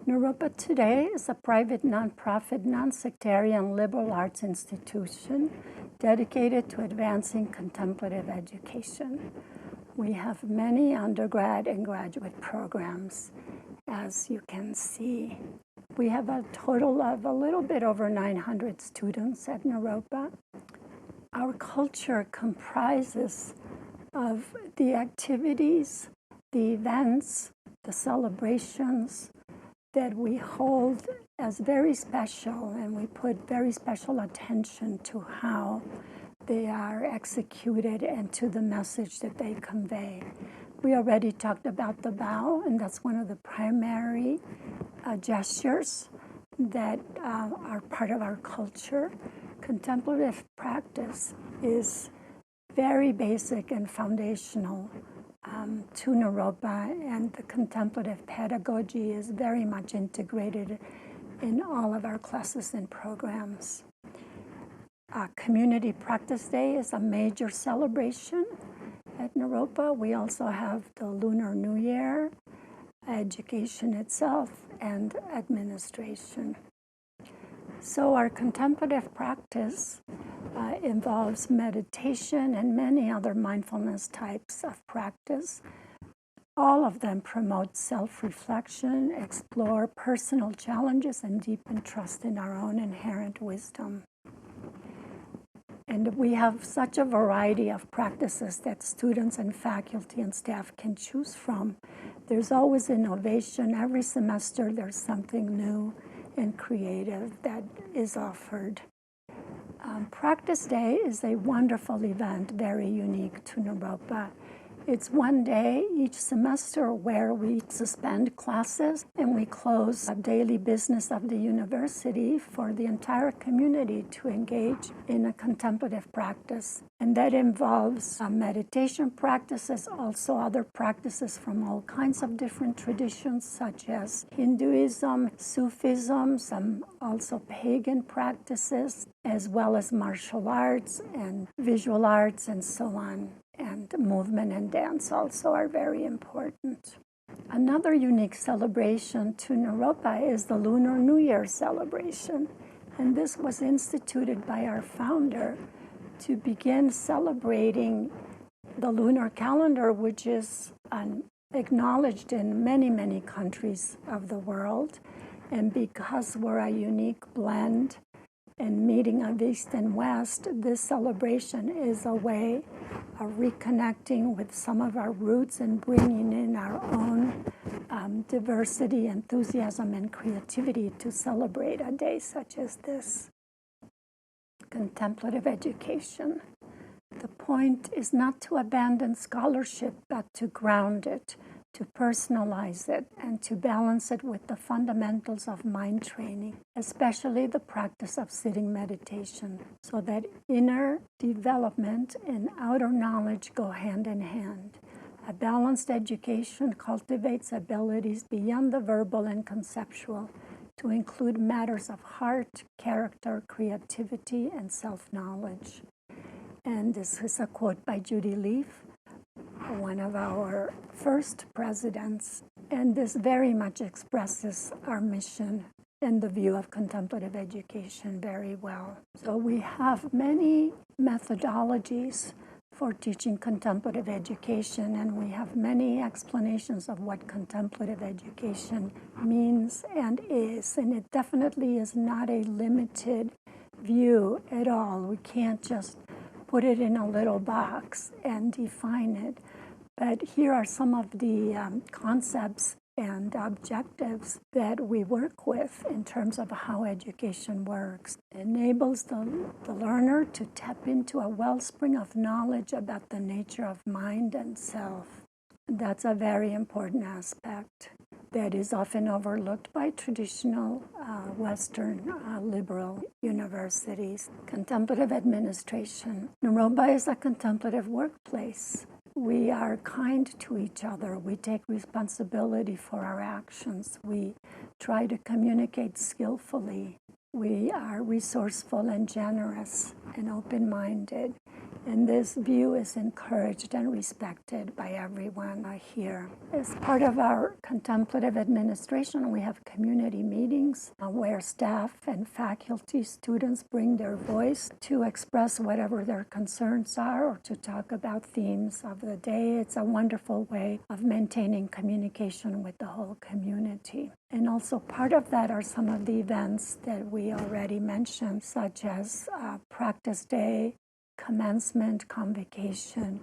Naropa today is a private, nonprofit, non-sectarian liberal arts institution dedicated to advancing contemplative education. We have many undergrad and graduate programs, as you can see. We have a total of a little bit over 900 students at Naropa. Our culture comprises of the activities, the events, the celebrations that we hold as very special, and we put very special attention to how they are executed and to the message that they convey. We already talked about the bow, and that's one of the primary gestures that are part of our culture. Contemplative practice is very basic and foundational to Naropa, and the contemplative pedagogy is very much integrated in all of our classes and programs. Community Practice Day is a major celebration at Naropa. We also have the Lunar New Year, education itself, and administration. So our contemplative practice involves meditation and many other mindfulness types of practice. All of them promote self-reflection, explore personal challenges, and deepen trust in our own inherent wisdom. And we have such a variety of practices that students and faculty and staff can choose from. There's always innovation. Every semester there's something new and creative that is offered. Practice Day is a wonderful event, very unique to Naropa. It's one day each semester where we suspend classes and we close the daily business of the university for the entire community to engage in a contemplative practice. And that involves meditation practices, also other practices from all kinds of different traditions, such as Hinduism, Sufism, some also pagan practices, as well as martial arts and visual arts and so on. And movement and dance also are very important. Another unique celebration to Naropa is the Lunar New Year celebration. And this was instituted by our founder to begin celebrating the lunar calendar, which is acknowledged in many, many countries of the world. And because we're a unique blend and meeting of East and West, this celebration is a way of reconnecting with some of our roots and bringing in our own diversity, enthusiasm, and creativity to celebrate a day such as this. Contemplative education. The point is not to abandon scholarship, but to ground it, to personalize it, and to balance it with the fundamentals of mind training, especially the practice of sitting meditation, so that inner development and outer knowledge go hand in hand. A balanced education cultivates abilities beyond the verbal and conceptual to include matters of heart, character, creativity, and self-knowledge. And this is a quote by Judy Leaf, one of our first presidents, and this very much expresses our mission and the view of contemplative education very well. So we have many methodologies for teaching contemplative education, and we have many explanations of what contemplative education means and is, and it definitely is not a limited view at all. We can't just put it in a little box and define it. But here are some of the concepts and objectives that we work with in terms of how education works. It enables the learner to tap into a wellspring of knowledge about the nature of mind and self. That's a very important aspect that is often overlooked by traditional Western liberal universities. Contemplative administration. Naropa is a contemplative workplace. We are kind to each other. We take responsibility for our actions. We try to communicate skillfully. We are resourceful and generous and open-minded. And this view is encouraged and respected by everyone here. As part of our contemplative administration, we have community meetings where staff and faculty, students bring their voice to express whatever their concerns are or to talk about themes of the day. It's a wonderful way of maintaining communication with the whole community. And also part of that are some of the events that we already mentioned, such as practice day, commencement, convocation,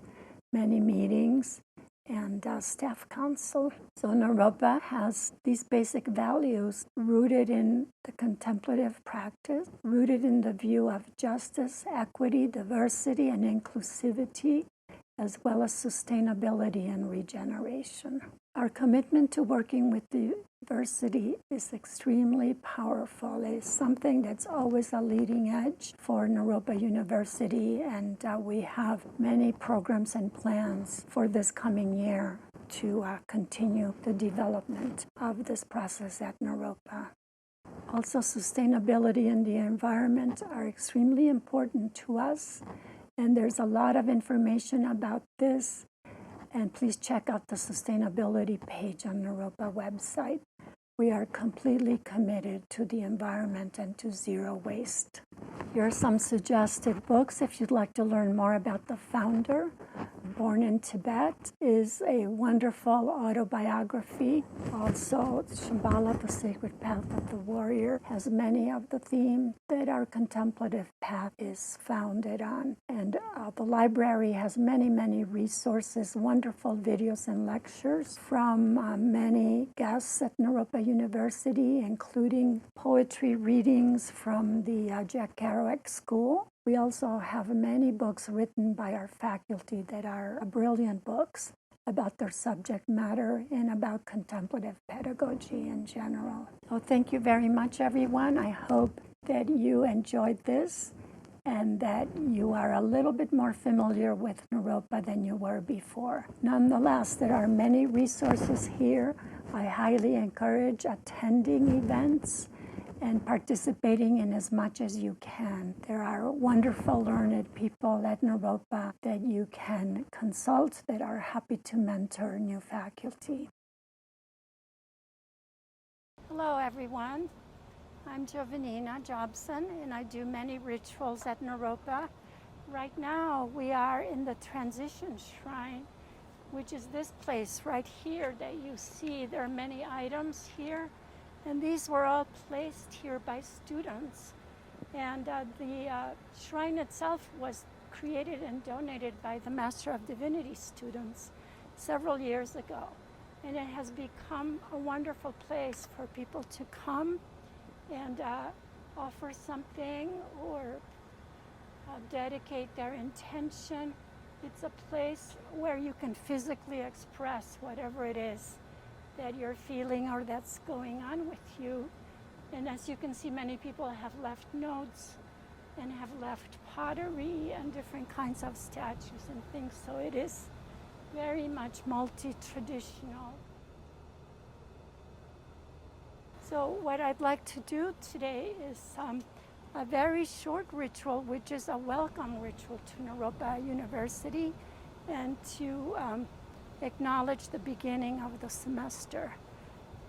many meetings, and staff council. So Naropa has these basic values rooted in the contemplative practice, rooted in the view of justice, equity, diversity, and inclusivity, as well as sustainability and regeneration. Our commitment to working with diversity is extremely powerful. It's something that's always a leading edge for Naropa University, and we have many programs and plans for this coming year to continue the development of this process at Naropa. Also, sustainability and the environment are extremely important to us, and there's a lot of information about this. And please check out the sustainability page on Naropa website. We are completely committed to the environment and to zero waste. Here are some suggested books if you'd like to learn more about the founder. Born in Tibet is a wonderful autobiography. Also, Shambhala, The Sacred Path of the Warrior, has many of the themes that our contemplative path is founded on. And the library has many, many resources, wonderful videos and lectures from many guests at Naropa University, including poetry readings from the Jack Kerouac School. We also have many books written by our faculty that are brilliant books about their subject matter and about contemplative pedagogy in general. So thank you very much, everyone. I hope that you enjoyed this and that you are a little bit more familiar with Naropa than you were before. Nonetheless, there are many resources here. I highly encourage attending events and participating in as much as you can. There are wonderful, learned people at Naropa that you can consult that are happy to mentor new faculty. Hello, everyone. I'm Jovanina Jobson, and I do many rituals at Naropa. Right now, we are in the transition shrine, which is this place right here that you see. There are many items here. And these were all placed here by students. And the shrine itself was created and donated by the Master of Divinity students several years ago. And it has become a wonderful place for people to come and offer something or dedicate their intention. It's a place where you can physically express whatever it is that you're feeling or that's going on with you. And as you can see, many people have left notes and have left pottery and different kinds of statues and things. So it is very much multi-traditional. So what I'd like to do today is a very short ritual, which is a welcome ritual to Naropa University, and to acknowledge the beginning of the semester.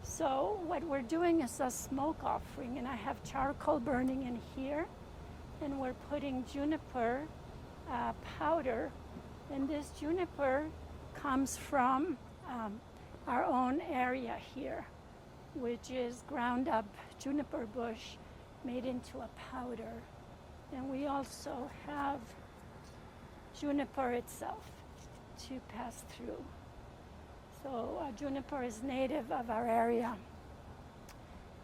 So what we're doing is a smoke offering, and I have charcoal burning in here, and we're putting juniper powder, and this juniper comes from our own area here, which is ground up juniper bush made into a powder. And we also have juniper itself to pass through. So juniper is native of our area.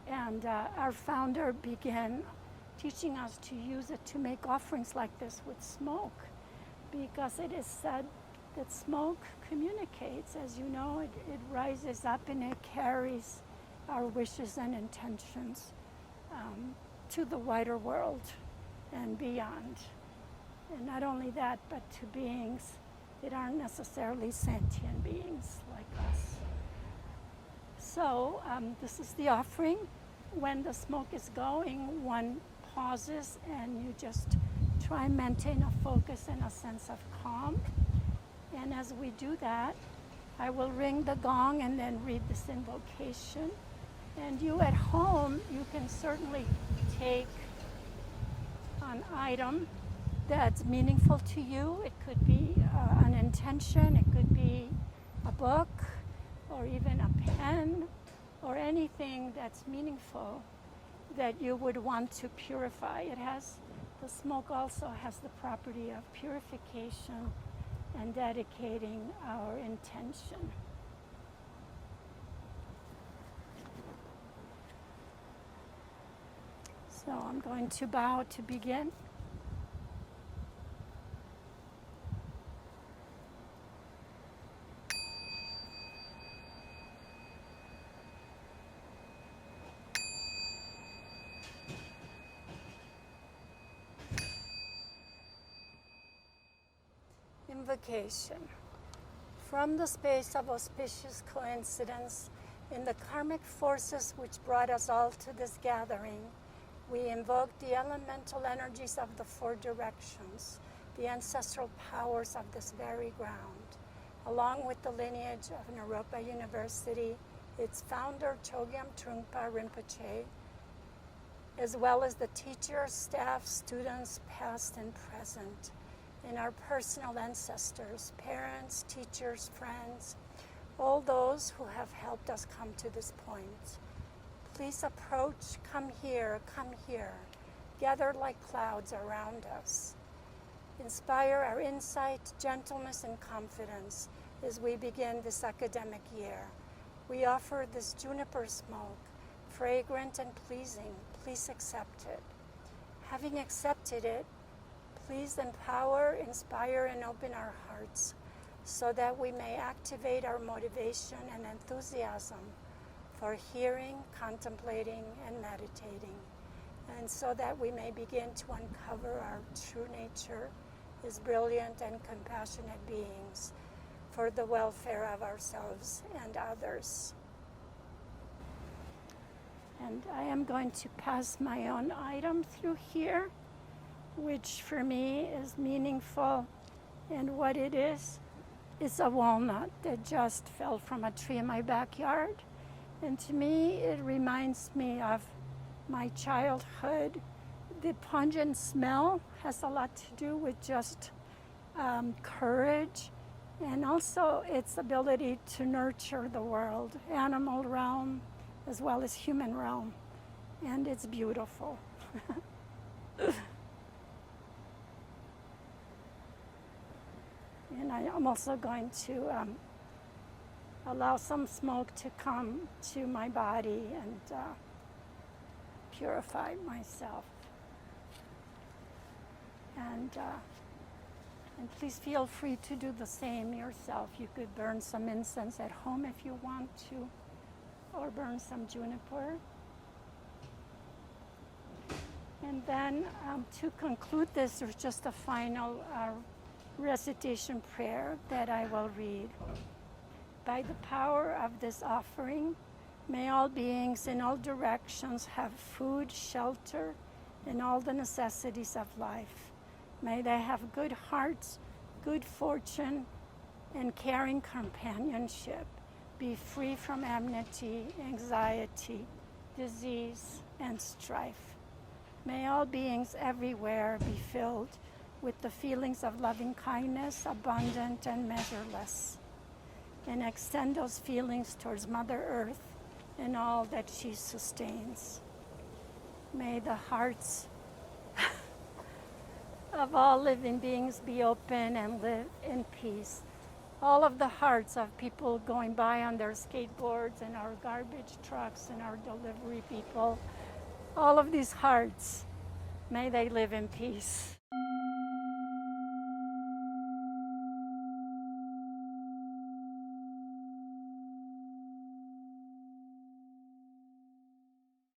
And our founder began teaching us to use it to make offerings like this with smoke, because it is said that smoke communicates. As you know, it rises up and it carries our wishes and intentions to the wider world and beyond. And not only that, but to beings that aren't necessarily sentient beings like us. So this is the offering. When the smoke is going, one pauses and you just try and maintain a focus and a sense of calm. And as we do that, I will ring the gong and then read this invocation. And you at home, you can certainly take an item that's meaningful to you. It could be an intention, it could be a book, or even a pen, or anything that's meaningful that you would want to purify. The smoke also has the property of purification and dedicating our intention. So I'm going to bow to begin. Invocation. From the space of auspicious coincidence, in the karmic forces which brought us all to this gathering, we invoke the elemental energies of the four directions, the ancestral powers of this very ground, along with the lineage of Naropa University, its founder Chogyam Trungpa Rinpoche, as well as the teachers, staff, students, past and present, and our personal ancestors, parents, teachers, friends, all those who have helped us come to this point. Please approach, come here, gather like clouds around us. Inspire our insight, gentleness, and confidence as we begin this academic year. We offer this juniper smoke, fragrant and pleasing. Please accept it. Having accepted it, please empower, inspire, and open our hearts so that we may activate our motivation and enthusiasm for hearing, contemplating, and meditating, and so that we may begin to uncover our true nature as brilliant and compassionate beings for the welfare of ourselves and others. And I am going to pass my own item through here, which for me is meaningful. And what it is a walnut that just fell from a tree in my backyard. And to me, it reminds me of my childhood. The pungent smell has a lot to do with just courage, and also its ability to nurture the world, animal realm as well as human realm. And it's beautiful. And I am also going to allow some smoke to come to my body and purify myself. And please feel free to do the same yourself. You could burn some incense at home if you want to, or burn some juniper. And then to conclude this, there's just a final recitation prayer that I will read. By the power of this offering, may all beings in all directions have food, shelter, and all the necessities of life. May they have good hearts, good fortune, and caring companionship, be free from enmity, anxiety, disease, and strife. May all beings everywhere be filled with the feelings of loving kindness, abundant and measureless, and extend those feelings towards Mother Earth and all that she sustains. May the hearts of all living beings be open and live in peace. All of the hearts of people going by on their skateboards and our garbage trucks and our delivery people, all of these hearts, may they live in peace.